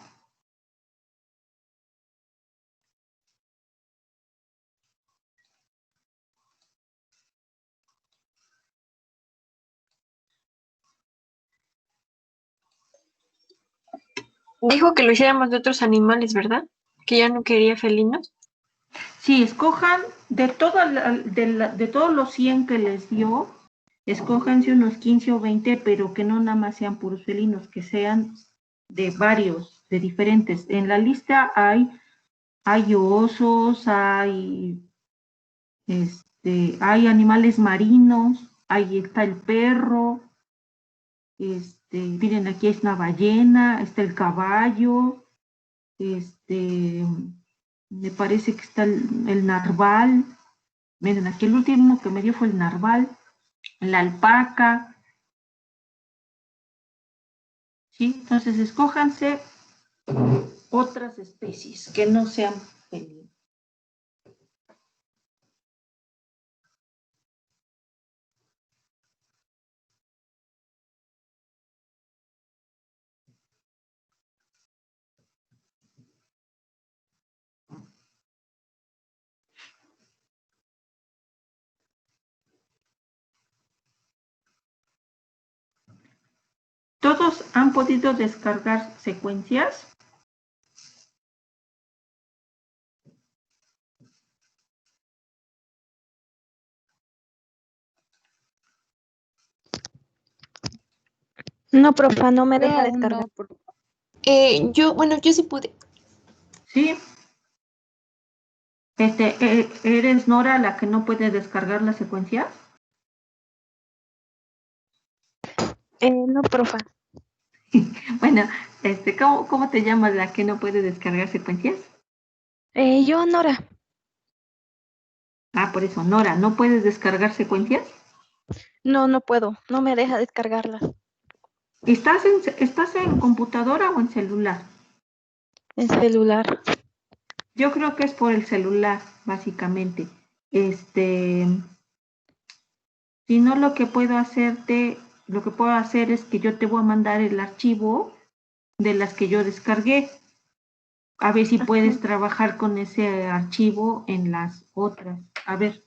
Dijo que lo hiciéramos de otros animales, ¿verdad? Que ya no quería felinos. Sí, escojan de, de todos los 100 que les dio, escójanse unos 15 o 20, pero que no nada más sean puros felinos, que sean de varios, de diferentes. En la lista hay osos, hay animales marinos, ahí está el perro, miren, aquí es una ballena, está el caballo, me parece que está el narval. Miren, aquí el último que me dio fue el narval, la alpaca, ¿sí? Entonces, escójanse otras especies que no sean felinos. ¿Todos han podido descargar secuencias? No, profa, no me deja Yo aún descargar. no, Yo sí pude. Sí. ¿Eres Nora la que no puede descargar las secuencias? No, profa. Bueno, ¿cómo te llamas la que no puede descargar secuencias? Yo, Nora. Ah, por eso, Nora, ¿no puedes descargar secuencias? No, no puedo. No me deja descargarlas. ¿Estás en computadora o en celular? En celular. Yo creo que es por el celular, básicamente. Si no, lo que puedo hacer es que yo te voy a mandar el archivo de las que yo descargué. A ver si puedes trabajar con ese archivo en las otras. A ver.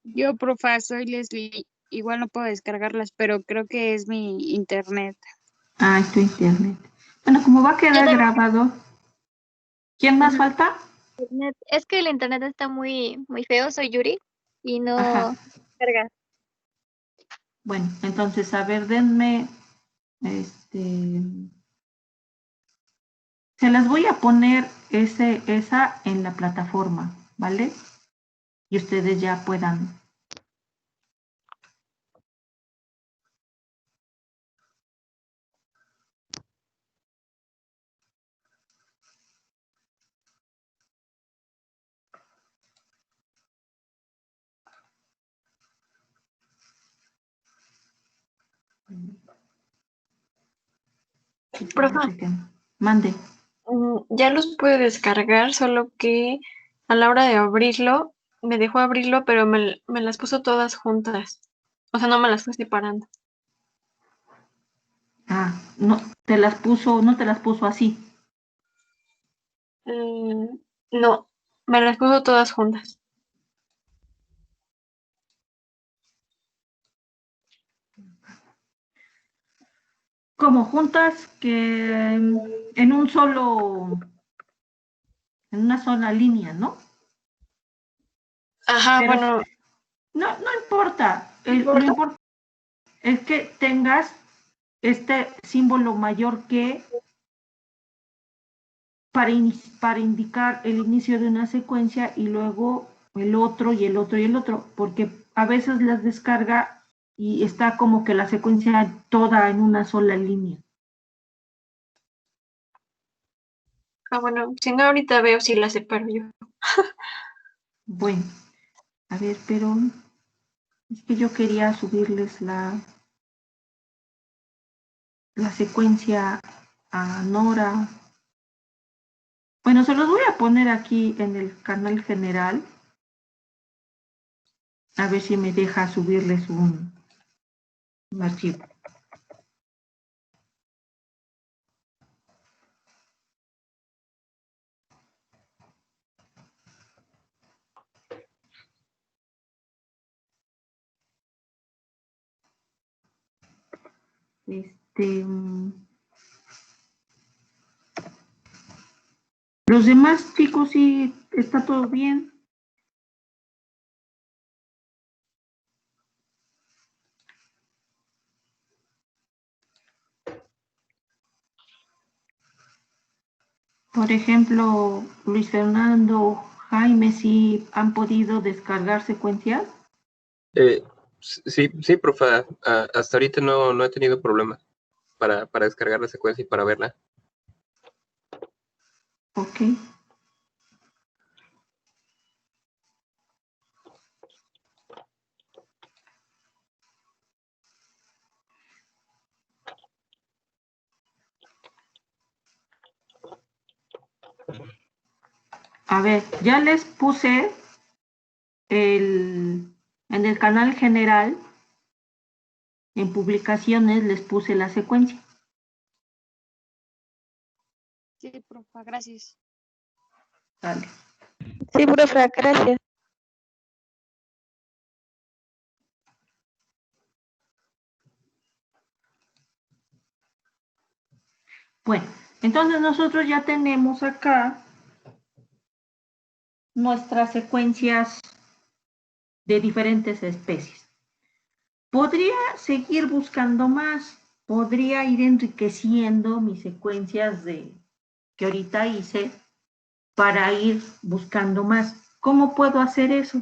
yo, profa, soy Leslie. Igual no puedo descargarlas, pero creo que es mi internet. Ah, es tu internet. Bueno, como va a Yo quedar también. grabado. ¿Quién más Ajá. falta? Es que el internet está muy, muy feo, soy Yuri, y Ajá. no carga. Bueno, entonces, a ver, denme, este, se las voy a poner esa en la plataforma, ¿vale? Y ustedes ya puedan. Profa, Mande. ya los pude descargar, solo que a la hora de abrirlo, me dejó abrirlo, pero me las puso todas juntas. O sea, no me las fue separando. Ah, no no te las puso así. No, me las puso todas juntas. Como juntas que en una sola línea, ¿no? Ajá, Pero bueno, no importa. Lo importante es que tengas este símbolo mayor que para indicar el inicio de una secuencia y luego el otro y el otro y el otro, porque a veces las descarga y está como que la secuencia toda en una sola línea. bueno, si no ahorita veo si las separo yo. Bueno, a ver, pero es que yo quería subirles la secuencia a Nora. Bueno, se los voy a poner aquí en el canal general. A ver si me deja subirles un archivo. Los demás chicos, sí, está todo bien. Por ejemplo, Luis Fernando, Jaime, ¿sí han podido descargar secuencias? Sí, profa. Hasta ahorita no he tenido problema para descargar la secuencia y para verla. Ok. A ver, ya les puse en el canal general, en publicaciones, les puse la secuencia. Sí, profa, gracias. Dale. Sí, profe, gracias. Bueno, entonces nosotros ya tenemos acá nuestras secuencias de diferentes especies. Podría seguir buscando más, podría ir enriqueciendo mis secuencias que ahorita hice para ir buscando más. ¿Cómo puedo hacer eso?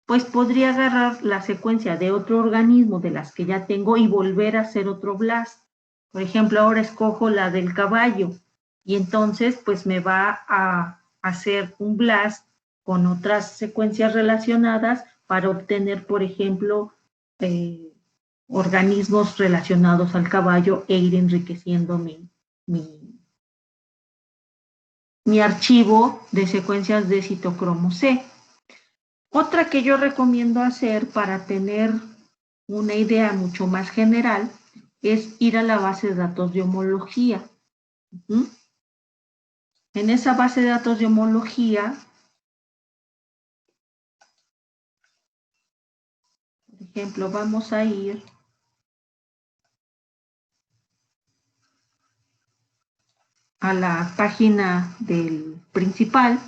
Pues podría agarrar la secuencia de otro organismo de las que ya tengo y volver a hacer otro blast. Por ejemplo, ahora escojo la del caballo y entonces pues me va a hacer un blast con otras secuencias relacionadas para obtener, por ejemplo, organismos relacionados al caballo e ir enriqueciendo mi archivo de secuencias de citocromo C. Otra que yo recomiendo hacer para tener una idea mucho más general es ir a la base de datos de homología. En esa base de datos de homología, por ejemplo, vamos a ir a la página del principal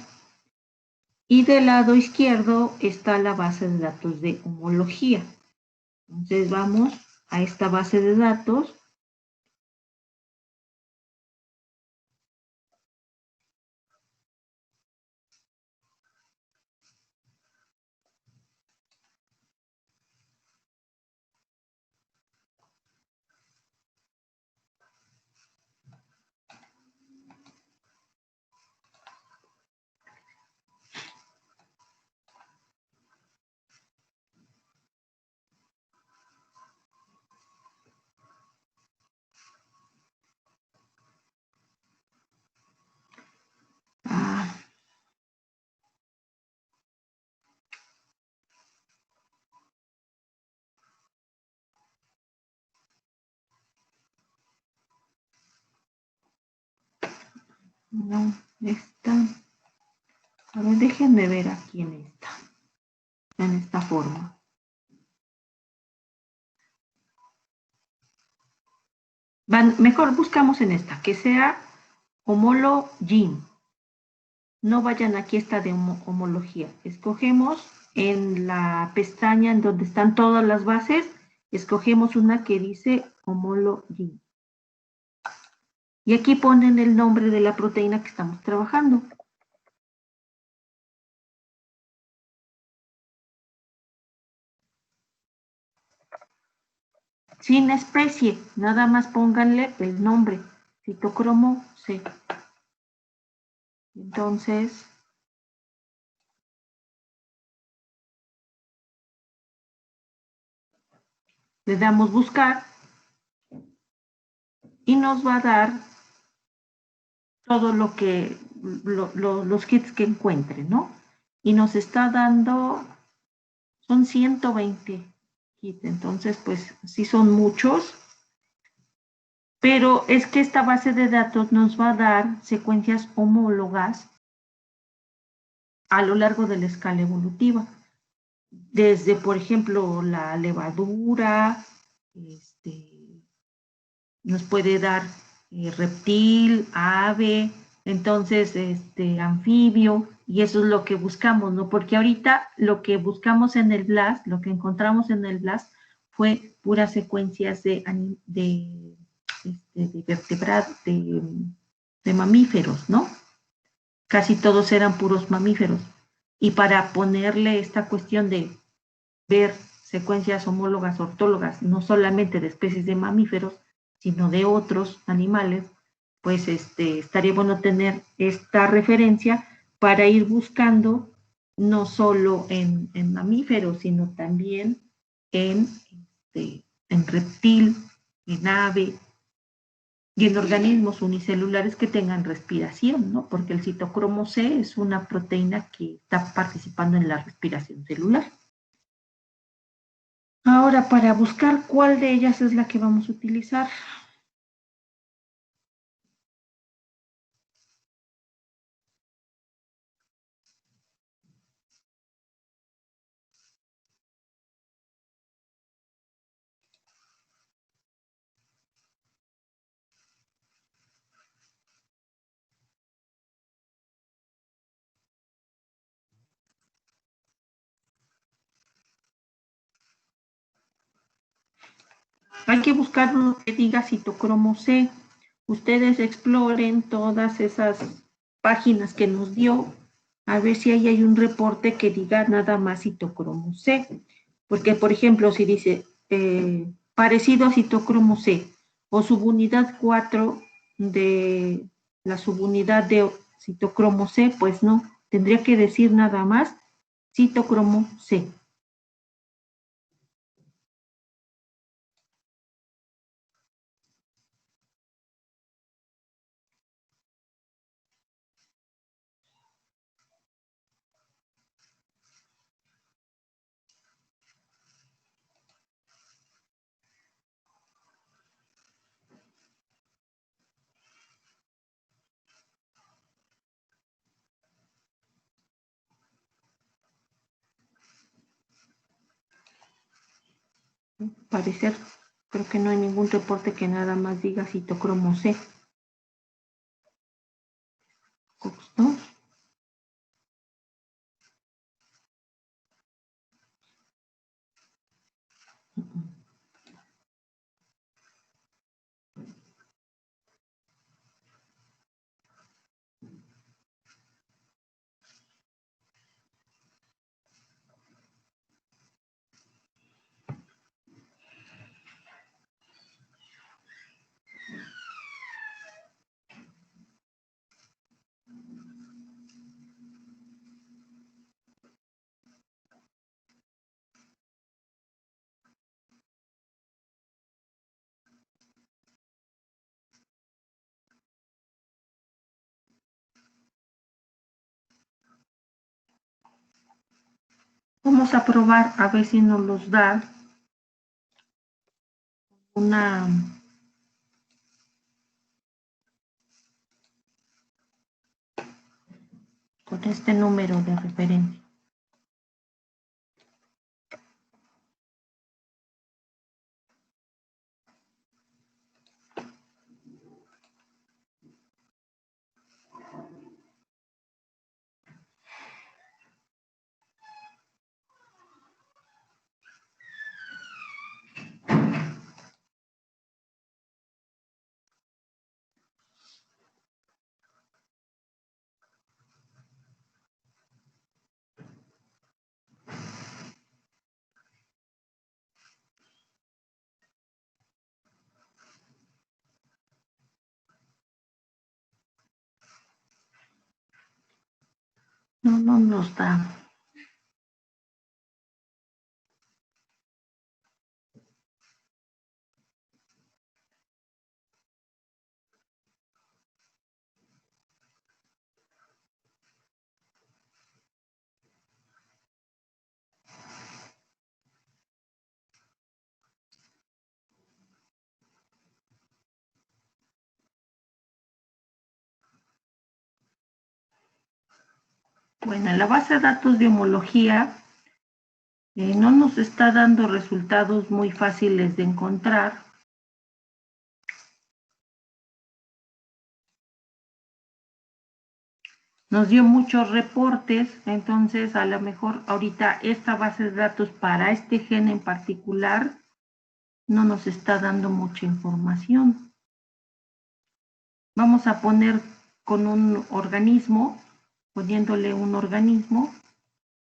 y del lado izquierdo está la base de datos de homología. Entonces vamos a esta base de datos. No, esta. A ver, déjenme ver aquí en esta forma. Mejor buscamos en esta, que sea homologin. No vayan aquí a esta de homología. Escogemos en la pestaña en donde están todas las bases, escogemos una que dice homologin. Y aquí ponen el nombre de la proteína que estamos trabajando. Sin especie, nada más pónganle el nombre, citocromo C. Entonces, Le damos buscar y nos va a dar todo lo que, los kits que encuentre, ¿no? Y nos está dando, son 120 kits, entonces pues sí son muchos, pero es que esta base de datos nos va a dar secuencias homólogas a lo largo de la escala evolutiva. Desde, por ejemplo, la levadura, nos puede dar reptil, ave, entonces anfibio, y eso es lo que buscamos, ¿no? Porque ahorita lo que buscamos en el BLAST, lo que encontramos en el BLAST fue puras secuencias de vertebrados, de mamíferos, ¿no? Casi todos eran puros mamíferos. Y para ponerle esta cuestión de ver secuencias homólogas, ortólogas, no solamente de especies de mamíferos, sino de otros animales, pues estaría bueno tener esta referencia para ir buscando no solo en mamíferos, sino también en, en reptil, en ave y en organismos unicelulares que tengan respiración, ¿no? Porque el citocromo C es una proteína que está participando en la respiración celular. Ahora, para buscar cuál de ellas es la que vamos a utilizar. Hay que buscar uno que diga citocromo C. Ustedes exploren todas esas páginas que nos dio, a ver si ahí hay un reporte que diga nada más citocromo C. Porque, por ejemplo, si dice parecido a citocromo C o subunidad 4 de la subunidad de citocromo C, pues no, tendría que decir nada más citocromo C. Parecer, creo que no hay ningún reporte que nada más diga citocromo C. ¿No? Vamos a probar a ver si nos los da una con este número de referencia. No nos da. Bueno, en la base de datos de homología no nos está dando resultados muy fáciles de encontrar. Nos dio muchos reportes, entonces a lo mejor ahorita esta base de datos para este gen en particular no nos está dando mucha información. Vamos a poner con un organismo, poniéndole un organismo,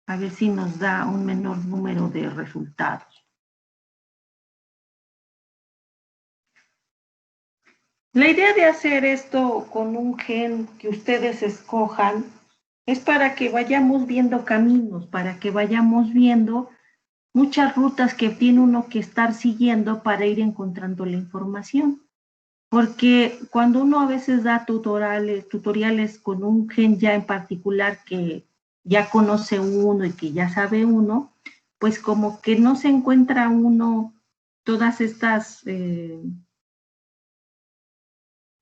a ver si nos da un menor número de resultados. La idea de hacer esto con un gen que ustedes escojan es para que vayamos viendo caminos, para que vayamos viendo muchas rutas que tiene uno que estar siguiendo para ir encontrando la información. Porque cuando uno a veces da tutoriales con un gen ya en particular que ya conoce uno y que ya sabe uno, pues como que no se encuentra uno todas estas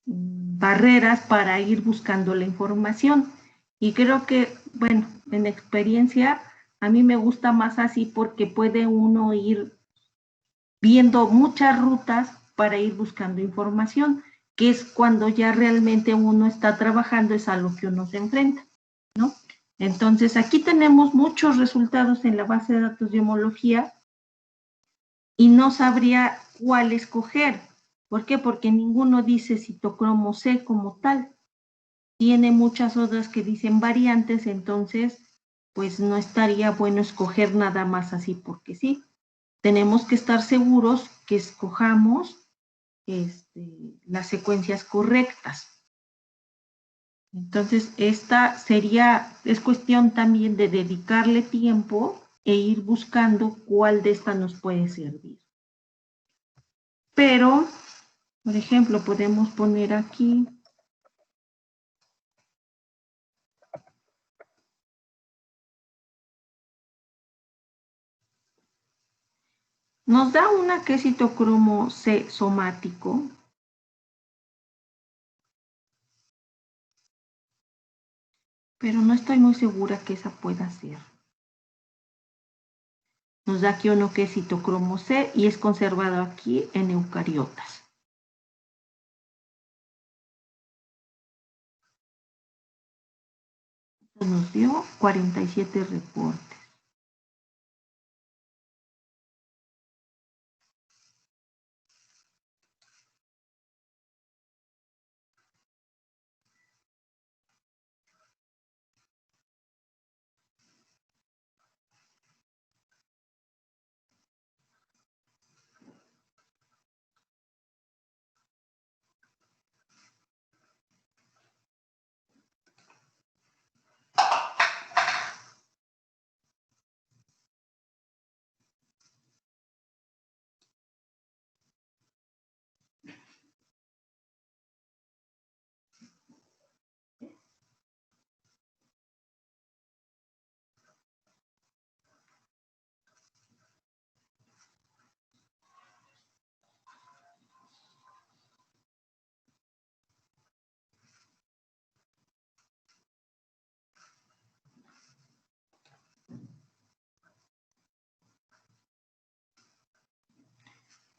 barreras para ir buscando la información. Y creo que, bueno, en experiencia, a mí me gusta más así porque puede uno ir viendo muchas rutas para ir buscando información, que es cuando ya realmente uno está trabajando, es a lo que uno se enfrenta, ¿no? Entonces, aquí tenemos muchos resultados en la base de datos de homología y no sabría cuál escoger. ¿Por qué? Porque ninguno dice citocromo C como tal. Tiene muchas otras que dicen variantes, entonces, pues no estaría bueno escoger nada más así porque sí. Tenemos que estar seguros que escojamos las secuencias correctas. Entonces, esta es cuestión también de dedicarle tiempo e ir buscando cuál de estas nos puede servir. Pero, por ejemplo, podemos poner aquí nos da una que es citocromo C somático. Pero no estoy muy segura que esa pueda ser. Nos da aquí uno que es citocromo C y es conservado aquí en eucariotas. Nos dio 47 reportes.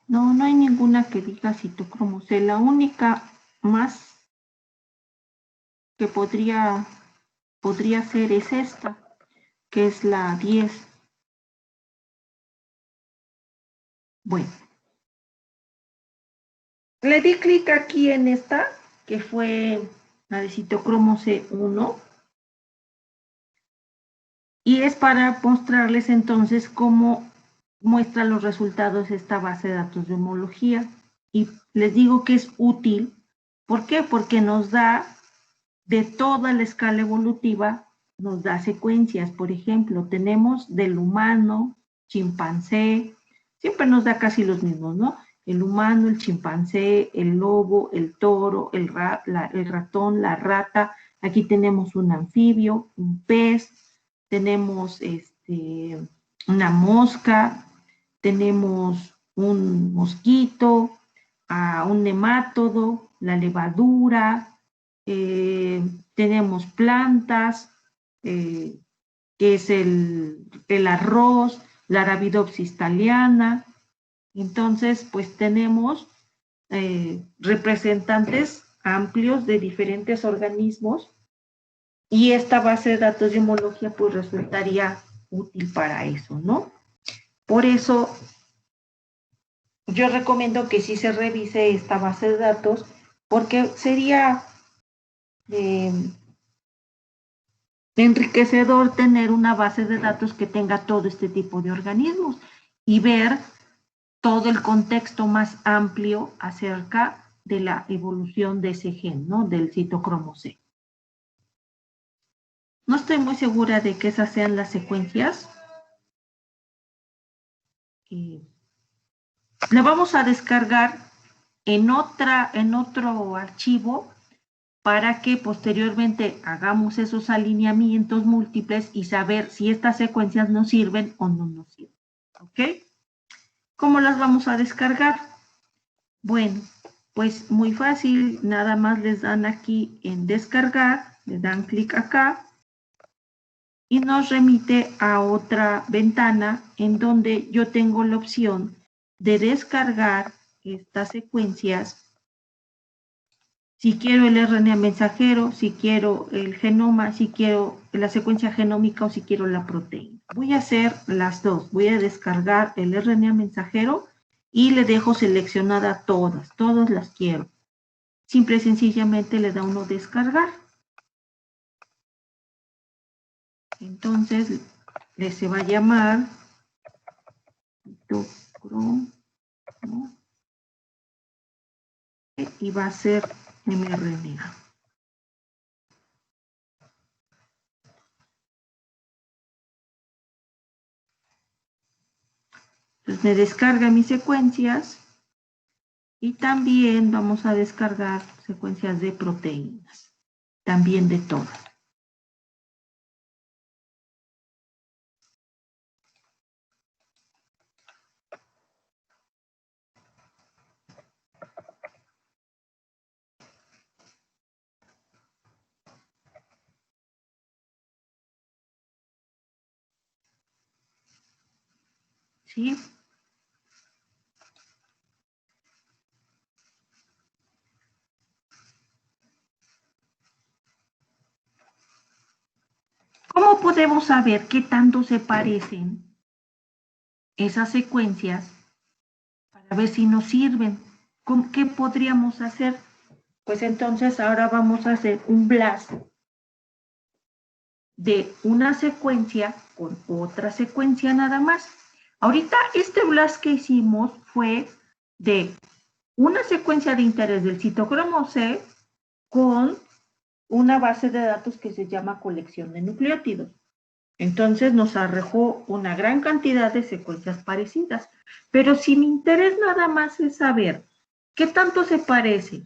No, no hay ninguna que diga citocromo C. La única más que podría ser es esta, que es la 10. Bueno. Le di clic aquí en esta, que fue la de citocromo C1. Y es para mostrarles entonces cómo muestra los resultados esta base de datos de homología. Y les digo que es útil. ¿Por qué? Porque nos da de toda la escala evolutiva, nos da secuencias. Por ejemplo, tenemos del humano, chimpancé, siempre nos da casi los mismos, ¿no? El humano, el chimpancé, el lobo, el toro, el ratón, la rata. Aquí tenemos un anfibio, un pez, tenemos una mosca, tenemos un mosquito, un nemátodo, la levadura, tenemos plantas, que es el arroz, la Arabidopsis thaliana. Entonces, pues tenemos representantes amplios de diferentes organismos y esta base de datos de homología pues resultaría útil para eso, ¿no? Por eso yo recomiendo que sí se revise esta base de datos porque sería enriquecedor tener una base de datos que tenga todo este tipo de organismos y ver todo el contexto más amplio acerca de la evolución de ese gen, ¿no? Del citocromo C. No estoy muy segura de que esas sean las secuencias. La vamos a descargar en otro archivo para que posteriormente hagamos esos alineamientos múltiples y saber si estas secuencias nos sirven o no nos sirven. ¿Ok? ¿Cómo las vamos a descargar? Bueno, pues muy fácil, nada más les dan aquí en descargar, le dan clic acá y nos remite a otra ventana en donde yo tengo la opción de descargar estas secuencias. Si quiero el RNA mensajero, si quiero el genoma, si quiero la secuencia genómica o si quiero la proteína. Voy a hacer las dos. Voy a descargar el RNA mensajero y le dejo seleccionada todas las quiero. Simple y sencillamente le da uno descargar. Entonces, se va a llamar citocromo y va a ser mRNA. Entonces me descarga mis secuencias y también vamos a descargar secuencias de proteínas, también de todas. ¿Sí? ¿Cómo podemos saber qué tanto se parecen esas secuencias para ver si nos sirven? ¿Qué podríamos hacer? Pues entonces ahora vamos a hacer un blast de una secuencia con otra secuencia nada más. Ahorita este blast que hicimos fue de una secuencia de interés del citocromo C con una base de datos que se llama colección de nucleótidos. Entonces nos arrojó una gran cantidad de secuencias parecidas. Pero si mi interés nada más es saber qué tanto se parece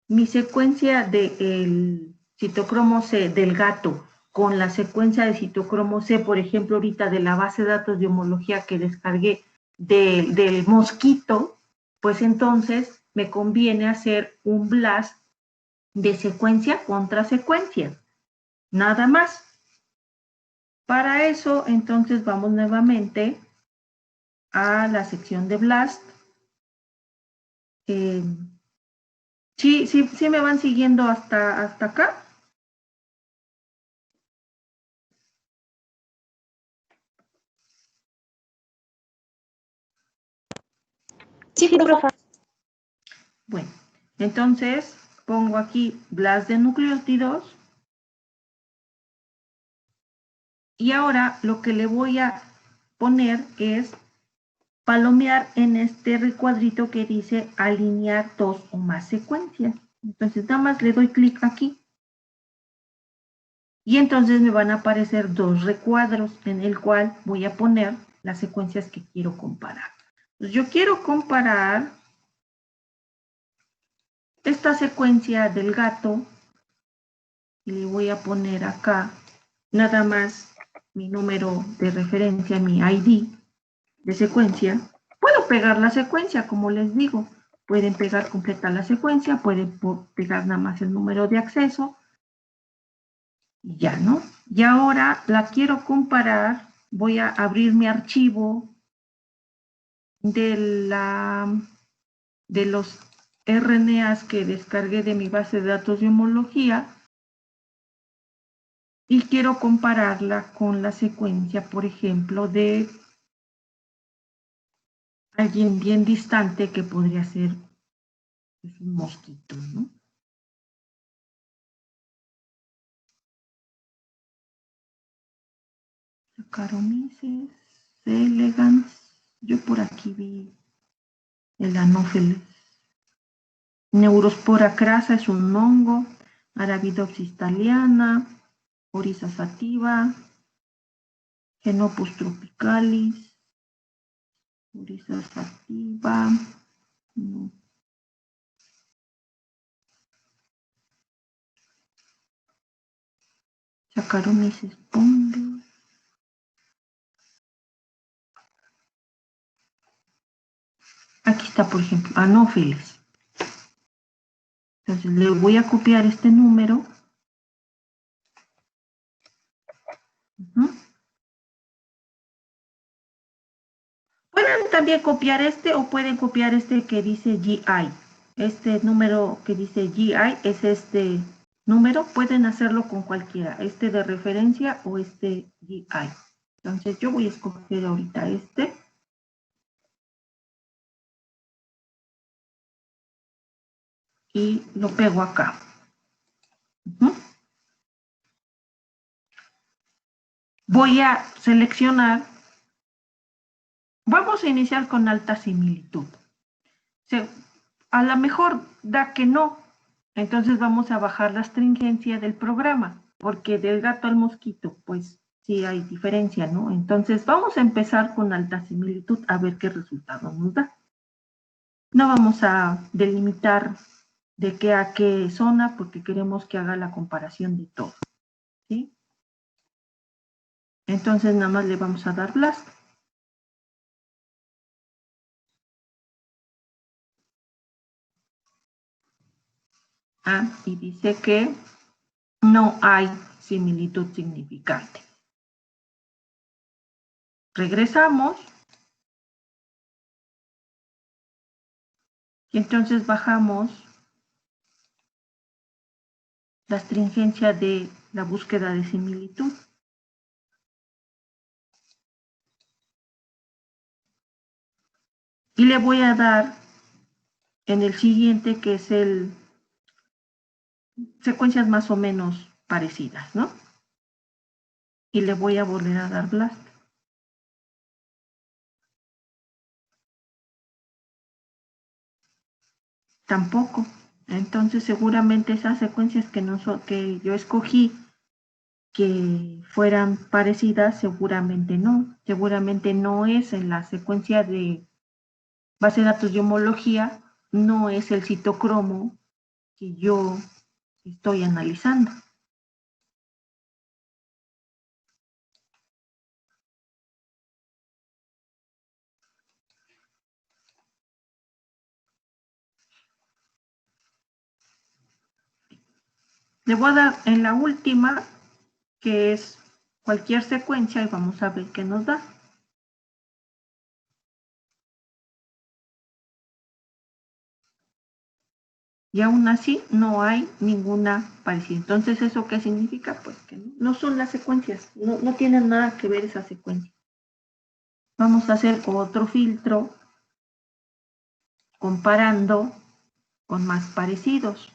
mi secuencia del citocromo C del gato con la secuencia de citocromo C, por ejemplo, ahorita de la base de datos de homología que descargué del mosquito, pues entonces me conviene hacer un blast de secuencia contra secuencia. Nada más. Para eso, entonces, vamos nuevamente a la sección de blast. ¿Sí me van siguiendo hasta acá? Sí, profe. Bueno, entonces pongo aquí blast de nucleótidos. Y ahora lo que le voy a poner es palomear en este recuadrito que dice alinear dos o más secuencias. Entonces nada más le doy clic aquí. Y entonces me van a aparecer dos recuadros en el cual voy a poner las secuencias que quiero comparar. Entonces yo quiero comparar esta secuencia del gato y le voy a poner acá nada más mi número de referencia, mi ID de secuencia. Puedo pegar la secuencia, como les digo. Pueden pegar completa la secuencia, pueden pegar nada más el número de acceso. Y ya, ¿no? Y ahora la quiero comparar. Voy a abrir mi archivo de los RNAs que descargué de mi base de datos de homología y quiero compararla con la secuencia, por ejemplo, de alguien bien distante que podría ser pues, un mosquito, ¿no? Saccharomyces elegans. Yo por aquí vi el Anopheles. Neurospora crasa es un hongo. Arabidopsis thaliana. Oryza sativa. Genopus tropicalis. Oryza sativa. No. Saccharomyces pongo. Aquí está, por ejemplo, Anopheles. Entonces le voy a copiar este número. Pueden también copiar este o pueden copiar este que dice GI. Este número que dice GI es este número. Pueden hacerlo con cualquiera. Este de referencia o este GI. Entonces yo voy a escoger ahorita este. Y lo pego acá. Voy a seleccionar. Vamos a iniciar con alta similitud. A lo mejor da que no. Entonces vamos a bajar la astringencia del programa, porque del gato al mosquito, pues sí hay diferencia, ¿no? Entonces vamos a empezar con alta similitud a ver qué resultado nos da. No vamos a delimitar de qué a qué zona, porque queremos que haga la comparación de todo, ¿sí? Entonces nada más le vamos a dar blast. Y dice que no hay similitud significante. Regresamos. Y entonces bajamos la astringencia de la búsqueda de similitud. Y le voy a dar en el siguiente, que es el secuencias más o menos parecidas, ¿no? Y le voy a volver a dar blast. Tampoco. Entonces seguramente esas secuencias que yo escogí que fueran parecidas, seguramente no. Seguramente no es en la secuencia de base de datos de homología, no es el citocromo que yo estoy analizando. Le voy a dar en la última, que es cualquier secuencia, y vamos a ver qué nos da. Y aún así no hay ninguna parecida. Entonces, ¿eso qué significa? Pues que no son las secuencias, no tienen nada que ver esas secuencias. Vamos a hacer otro filtro comparando con más parecidos.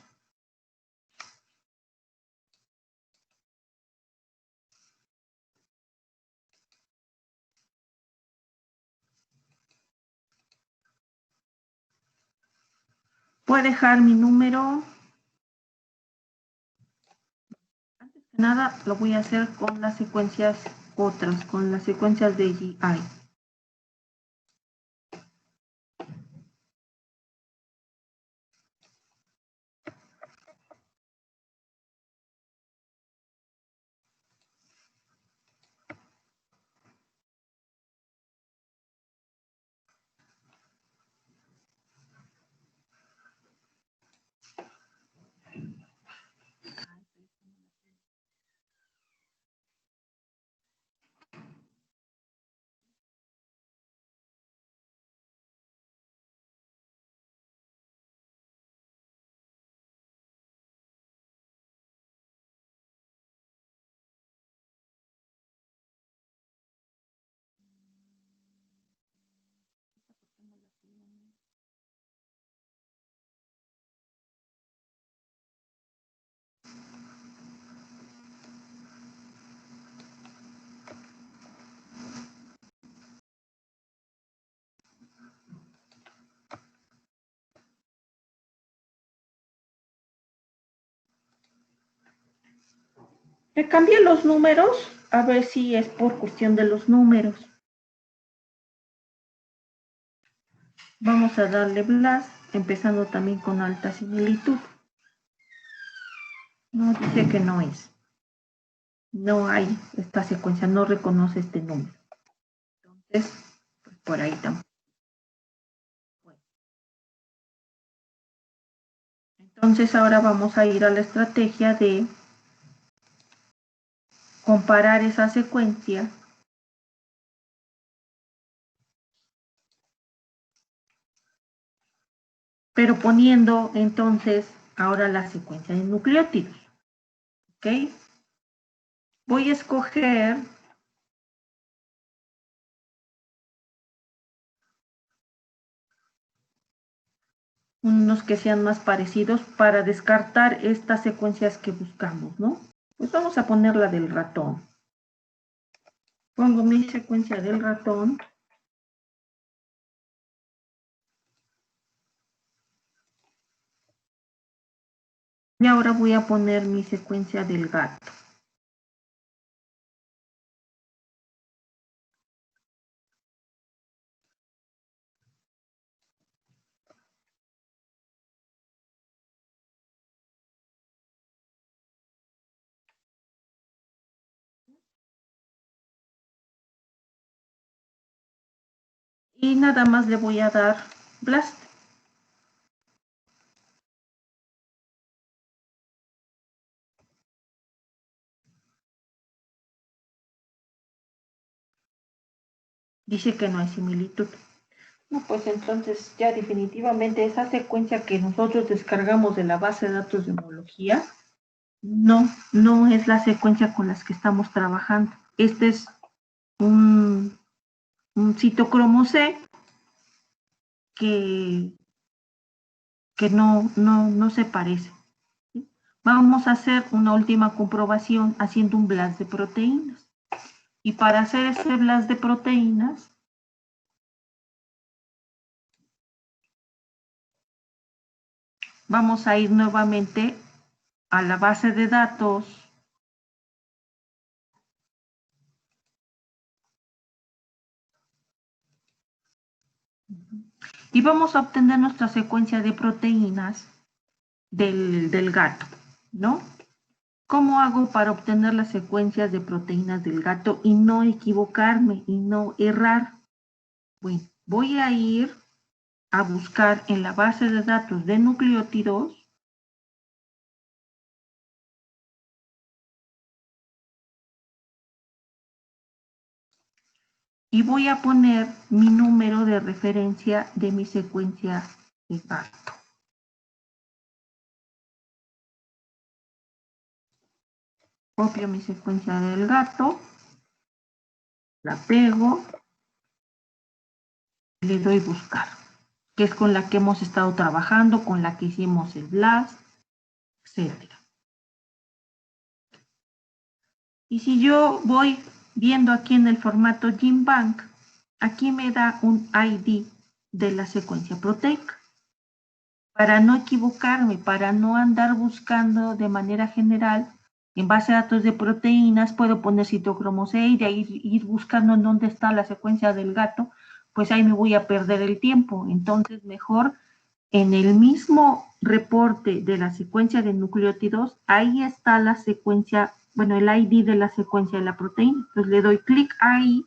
Voy a dejar mi número. Antes que nada, lo voy a hacer con las secuencias otras, con las secuencias de GI. Le cambié los números, a ver si es por cuestión de los números. Vamos a darle BLAST, empezando también con alta similitud. No, dice que no es. No hay esta secuencia, no reconoce este número. Entonces, pues por ahí tampoco. Bueno. Entonces ahora vamos a ir a la estrategia de comparar esa secuencia pero poniendo entonces ahora la secuencia de nucleótidos. ¿Ok? Voy a escoger unos que sean más parecidos para descartar estas secuencias que buscamos, ¿no? Pues vamos a poner la del ratón. Pongo mi secuencia del ratón. Y ahora voy a poner mi secuencia del gato. Y nada más le voy a dar BLAST. Dice que no hay similitud. No, pues entonces ya definitivamente esa secuencia que nosotros descargamos de la base de datos de homología, no es la secuencia con las que estamos trabajando. Este es un citocromo C que no se parece. Vamos a hacer una última comprobación haciendo un BLAST de proteínas. Y para hacer ese BLAST de proteínas, vamos a ir nuevamente a la base de datos y vamos a obtener nuestra secuencia de proteínas del gato, ¿no? ¿Cómo hago para obtener las secuencias de proteínas del gato y no equivocarme y no errar? Bueno, voy a ir a buscar en la base de datos de nucleótidos y voy a poner mi número de referencia de mi secuencia de gato. Copio mi secuencia del gato, la pego, le doy buscar, que es con la que hemos estado trabajando, con la que hicimos el BLAST, etc. Y si yo voy viendo aquí en el formato GenBank, aquí me da un ID de la secuencia proteica. Para no equivocarme, para no andar buscando de manera general, en base a datos de proteínas, puedo poner citocromo C y de ahí ir buscando en dónde está la secuencia del gato, pues ahí me voy a perder el tiempo. Entonces, mejor en el mismo reporte de la secuencia de nucleótidos, ahí está la secuencia, bueno, el ID de la secuencia de la proteína. Entonces le doy clic ahí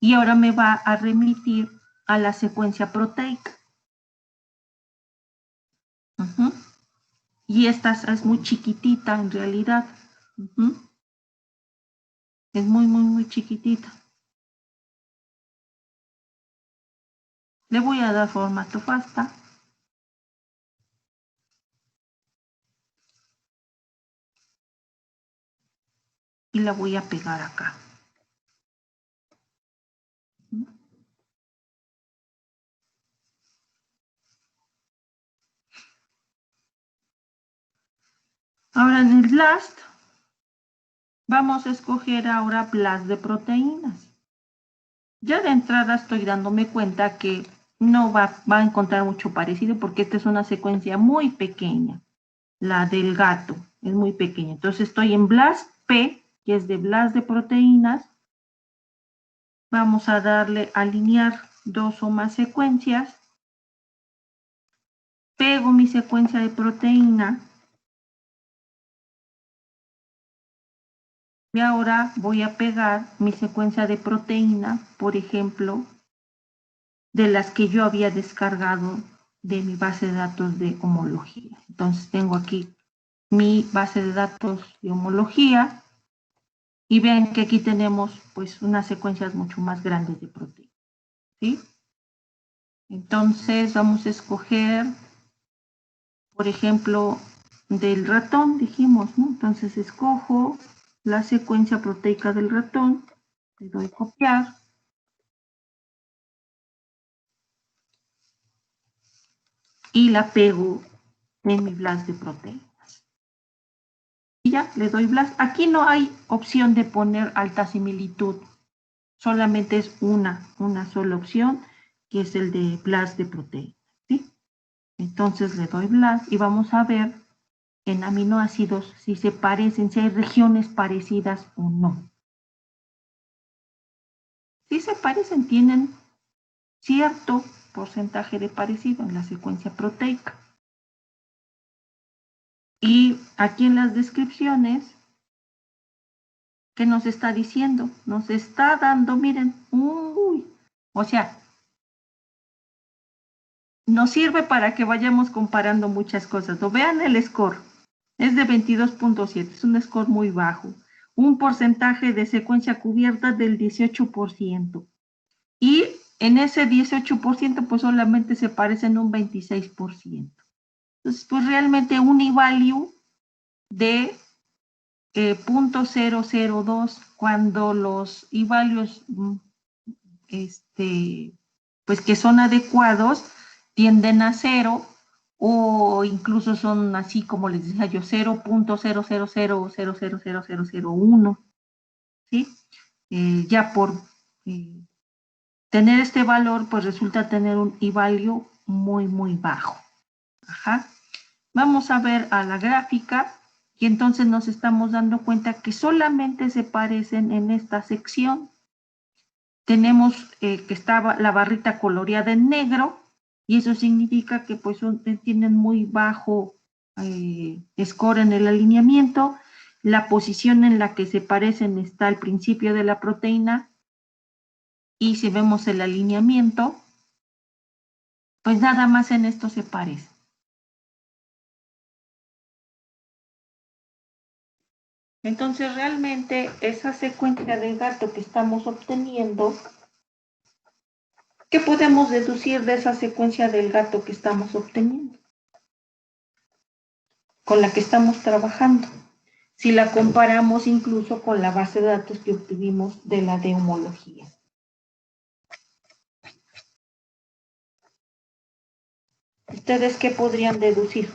y ahora me va a remitir a la secuencia proteica. Y esta es muy chiquitita en realidad. Es muy chiquitita. Le voy a dar formato FASTA. Y la voy a pegar acá. Ahora en el BLAST, vamos a escoger ahora BLAST de proteínas. Ya de entrada estoy dándome cuenta que no va a encontrar mucho parecido porque esta es una secuencia muy pequeña. La del gato es muy pequeña. Entonces estoy en BLAST P, que es de BLAST de proteínas. Vamos a darle alinear 2 o más secuencias. Pego mi secuencia de proteína. Y ahora voy a pegar mi secuencia de proteína, por ejemplo, de las que yo había descargado de mi base de datos de homología. Entonces tengo aquí mi base de datos de homología y ven que aquí tenemos pues unas secuencias mucho más grandes de proteína, ¿sí? Entonces vamos a escoger, por ejemplo, del ratón, dijimos, ¿no? Entonces escojo la secuencia proteica del ratón, le doy copiar. Y la pego en mi BLAST de proteínas. Y ya, le doy BLAST. Aquí no hay opción de poner alta similitud. Solamente es una sola opción, que es el de BLAST de proteínas, ¿sí? Entonces le doy BLAST y vamos a ver en aminoácidos si se parecen, si hay regiones parecidas o no. Si se parecen, tienen cierto porcentaje de parecido en la secuencia proteica. Y aquí en las descripciones, ¿qué nos está diciendo? Nos está dando, miren, o sea, nos sirve para que vayamos comparando muchas cosas. ¿No? Vean el score, es de 22.7, es un score muy bajo. Un porcentaje de secuencia cubierta del 18%. Y en ese 18%, pues solamente se parecen un 26%. Entonces, pues realmente un e-value de 0.002, cuando los e-values pues que son adecuados tienden a 0 o incluso son así como les decía yo 0.000 o 0.00001, ¿sí? Ya por tener este valor pues resulta tener un e-value muy bajo. Ajá. Vamos a ver a la gráfica y entonces nos estamos dando cuenta que solamente se parecen en esta sección. Tenemos que estaba la barrita coloreada en negro y eso significa que pues tienen muy bajo score en el alineamiento. La posición en la que se parecen está al principio de la proteína y si vemos el alineamiento, pues nada más en esto se parece. Entonces realmente esa secuencia de gato que estamos obteniendo, ¿qué podemos deducir de esa secuencia del gato que estamos obteniendo? Con la que estamos trabajando. Si la comparamos incluso con la base de datos que obtuvimos de la de homología. ¿Ustedes qué podrían deducir?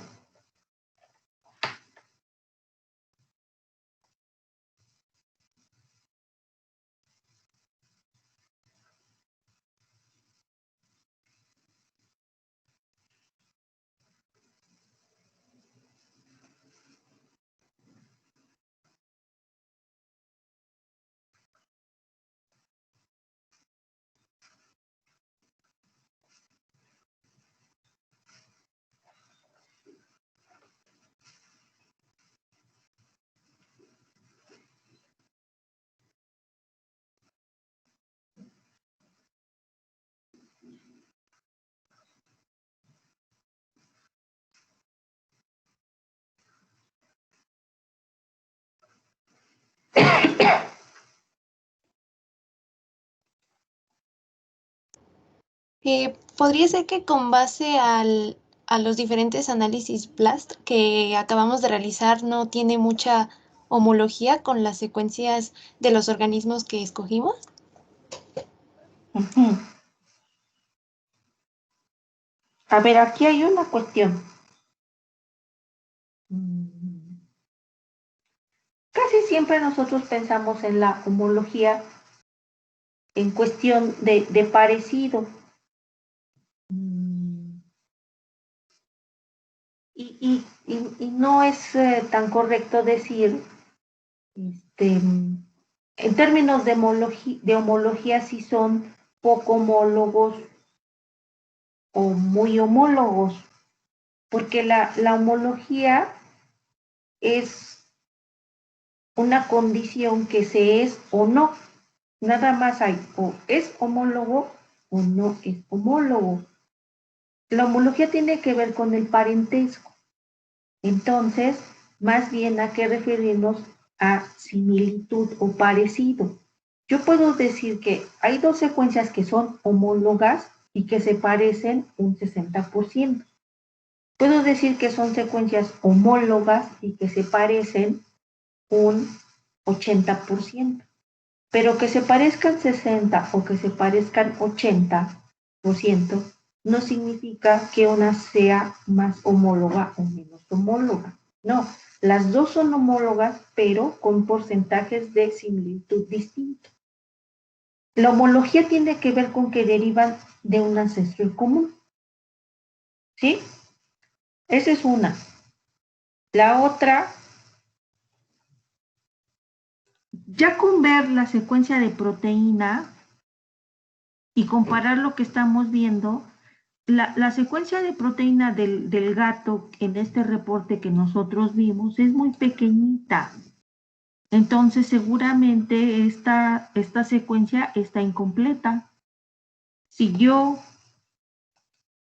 Podría ser que con base a los diferentes análisis BLAST que acabamos de realizar no tiene mucha homología con las secuencias de los organismos que escogimos. A ver, aquí hay una cuestión. Casi siempre nosotros pensamos en la homología en cuestión de parecido. Y no es tan correcto decir en términos de homología sí son poco homólogos o muy homólogos, porque la homología es una condición que se es o no. Nada más hay o es homólogo o no es homólogo. La homología tiene que ver con el parentesco. Entonces, más bien a qué referirnos a similitud o parecido. Yo puedo decir que hay dos secuencias que son homólogas y que se parecen un 60%. Puedo decir que son secuencias homólogas y que se parecen un 80%. Pero que se parezcan 60 o que se parezcan 80% no significa que una sea más homóloga o menos homóloga. No, las dos son homólogas, pero con porcentajes de similitud distintos. La homología tiene que ver con que derivan de un ancestro en común. ¿Sí? Esa es una. La otra, ya con ver la secuencia de proteína y comparar lo que estamos viendo, la secuencia de proteína del gato en este reporte que nosotros vimos es muy pequeñita. Entonces, seguramente esta secuencia está incompleta. Si yo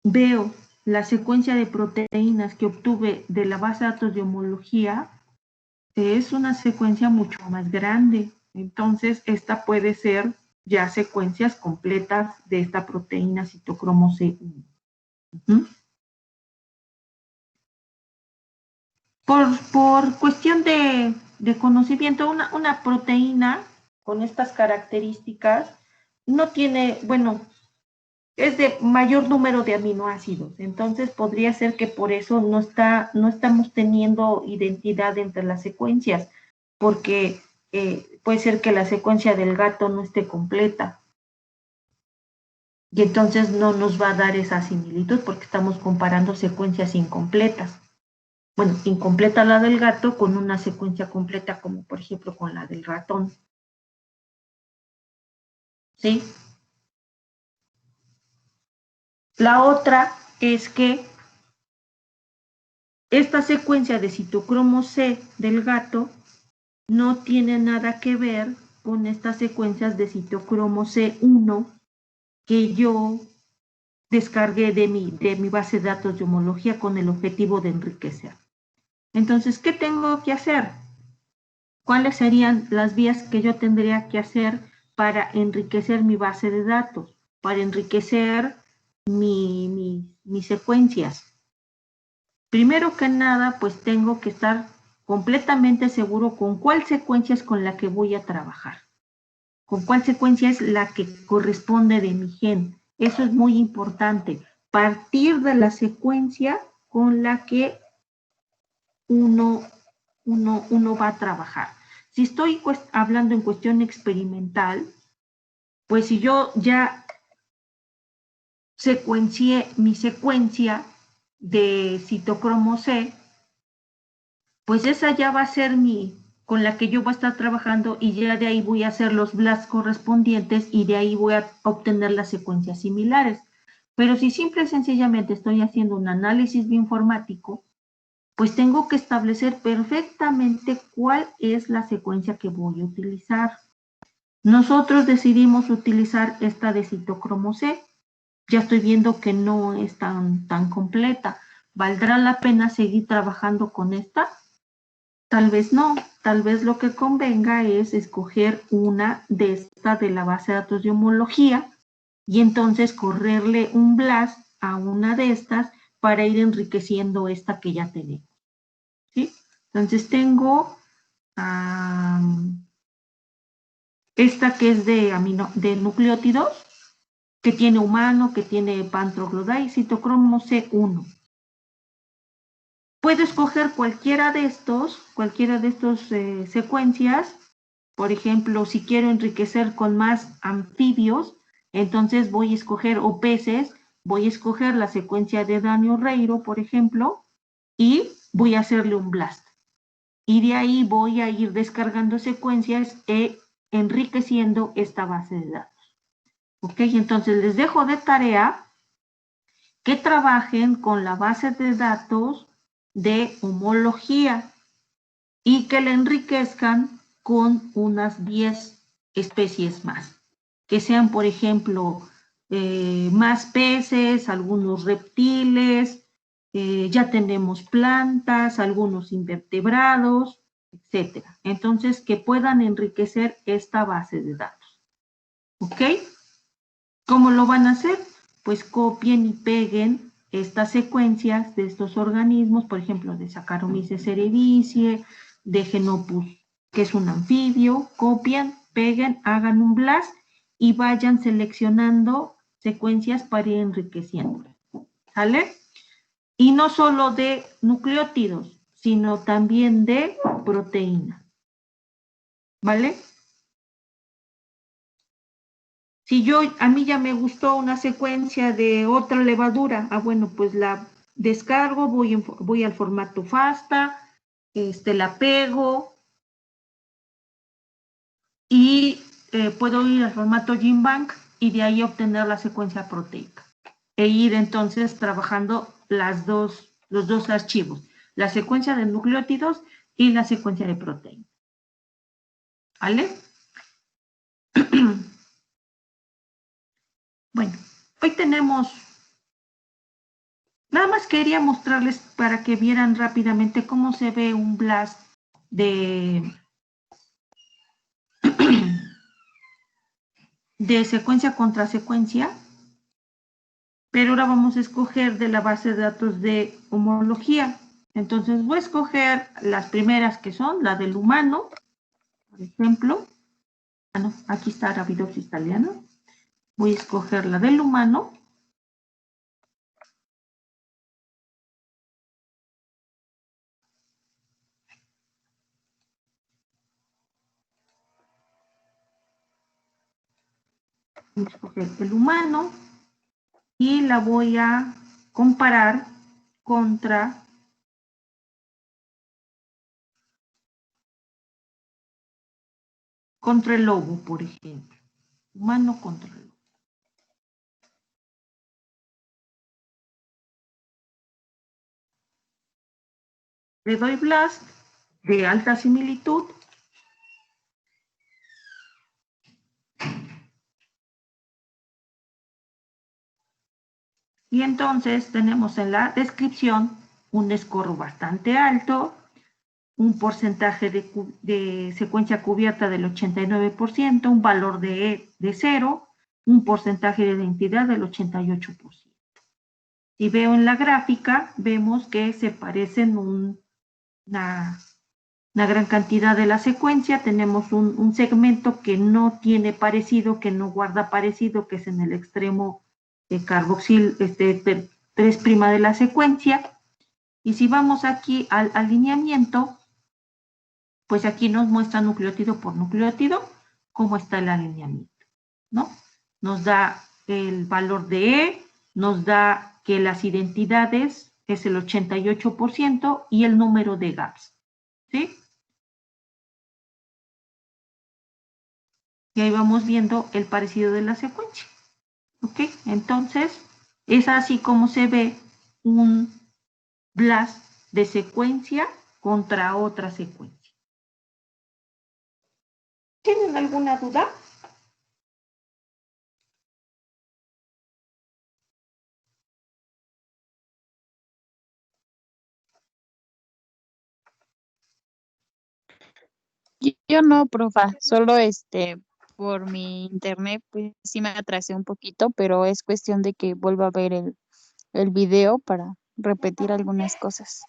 veo la secuencia de proteínas que obtuve de la base de datos de homología, es una secuencia mucho más grande. Entonces, esta puede ser ya secuencias completas de esta proteína citocromo C1. Por cuestión de conocimiento, una proteína con estas características no tiene, bueno, es de mayor número de aminoácidos, entonces podría ser que por eso no estamos teniendo identidad entre las secuencias, porque puede ser que la secuencia del gato no esté completa. Y entonces no nos va a dar esa similitud porque estamos comparando secuencias incompletas. Bueno, incompleta la del gato con una secuencia completa, como por ejemplo con la del ratón. ¿Sí? La otra es que esta secuencia de citocromo C del gato no tiene nada que ver con estas secuencias de citocromo C1 que yo descargué de mi base de datos de homología con el objetivo de enriquecer. Entonces, ¿qué tengo que hacer? ¿Cuáles serían las vías que yo tendría que hacer para enriquecer mi base de datos? Para enriquecer mis secuencias. Primero que nada, pues tengo que estar completamente seguro con cuál secuencia es con la que voy a trabajar. Con cuál secuencia es la que corresponde de mi gen. Eso es muy importante. Partir de la secuencia con la que uno va a trabajar. Si estoy hablando en cuestión experimental, pues si yo ya secuencié mi secuencia de citocromo C, pues esa ya va a ser con la que yo voy a estar trabajando y ya de ahí voy a hacer los blasts correspondientes y de ahí voy a obtener las secuencias similares. Pero si simple y sencillamente estoy haciendo un análisis bioinformático, pues tengo que establecer perfectamente cuál es la secuencia que voy a utilizar. Nosotros decidimos utilizar esta de citocromo C. Ya estoy viendo que no es tan completa. ¿Valdrá la pena seguir trabajando con esta? Tal vez no. Tal vez lo que convenga es escoger una de estas de la base de datos de homología y entonces correrle un blast a una de estas para ir enriqueciendo esta que ya tenemos. ¿Sí? Entonces tengo esta que es de nucleótidos, que tiene humano, que tiene pan-troglodyte y citocromo C1. Puedo escoger cualquiera de estos secuencias. Por ejemplo, si quiero enriquecer con más anfibios, entonces voy a escoger, o peces, voy a escoger la secuencia de Dani Reiro, por ejemplo, y voy a hacerle un blast. y de ahí voy a ir descargando secuencias e enriqueciendo esta base de datos. Ok, entonces les dejo de tarea que trabajen con la base de datos de homología y que la enriquezcan con unas 10 especies más. Que sean, por ejemplo, más peces, algunos reptiles, ya tenemos plantas, algunos invertebrados, etc. Entonces, que puedan enriquecer esta base de datos. ¿Ok? ¿Cómo lo van a hacer? Pues copien y peguen estas secuencias de estos organismos, por ejemplo, de Saccharomyces cerevisiae, de Genopus, que es un anfibio, copian, peguen, hagan un blast y vayan seleccionando secuencias para ir enriqueciendo. ¿Sale? Y no solo de nucleótidos, sino también de proteína. ¿Vale? Si a mí ya me gustó una secuencia de otra levadura, bueno, pues la descargo, voy al formato FASTA, la pego y puedo ir al formato GenBank y de ahí obtener la secuencia proteica. E ir entonces trabajando los dos archivos, la secuencia de nucleótidos y la secuencia de proteína. ¿Vale? Bueno, hoy tenemos, nada más quería mostrarles para que vieran rápidamente cómo se ve un blast de secuencia contra secuencia, pero ahora vamos a escoger de la base de datos de homología. Entonces voy a escoger las primeras que son, la del humano, por ejemplo. No, aquí está Arabidopsis thaliana. Voy a escoger la del humano. Voy a escoger el humano y la voy a comparar contra el lobo, por ejemplo. Humano contra el lobo. Le doy blast de alta similitud. Y entonces tenemos en la descripción un score bastante alto, un porcentaje de secuencia cubierta del 89%, un valor de 0, un porcentaje de identidad del 88%. Y veo en la gráfica, vemos que se parecen una gran cantidad de la secuencia. Tenemos un segmento que no tiene parecido, que no guarda parecido, que es en el extremo carboxil 3' de la secuencia. Y si vamos aquí al alineamiento, pues aquí nos muestra nucleótido por nucleótido cómo está el alineamiento, ¿no? Nos da el valor de E, nos da que las identidades es el 88% y el número de gaps, ¿sí? Y ahí vamos viendo el parecido de la secuencia, ¿ok? Entonces, es así como se ve un blast de secuencia contra otra secuencia. ¿Tienen alguna duda? Yo no, profa, solo por mi internet, pues sí me atrasé un poquito, pero es cuestión de que vuelva a ver el video para repetir algunas cosas.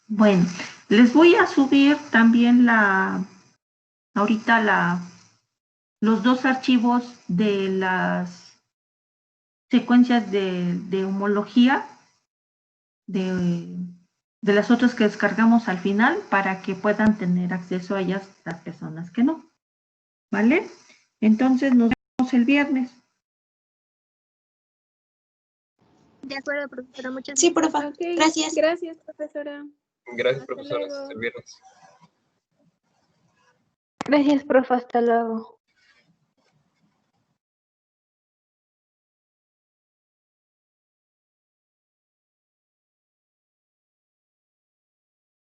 Bueno, les voy a subir también ahorita los dos archivos de las secuencias de homología de las otras que descargamos al final para que puedan tener acceso a ellas las personas que no. ¿Vale? Entonces nos vemos el viernes. De acuerdo, profesora. Muchas Sí, gracias. profa. Ok, Gracias. gracias, profesora. Gracias, Hasta profesora. luego. Hasta el viernes. Gracias, profe. Hasta luego.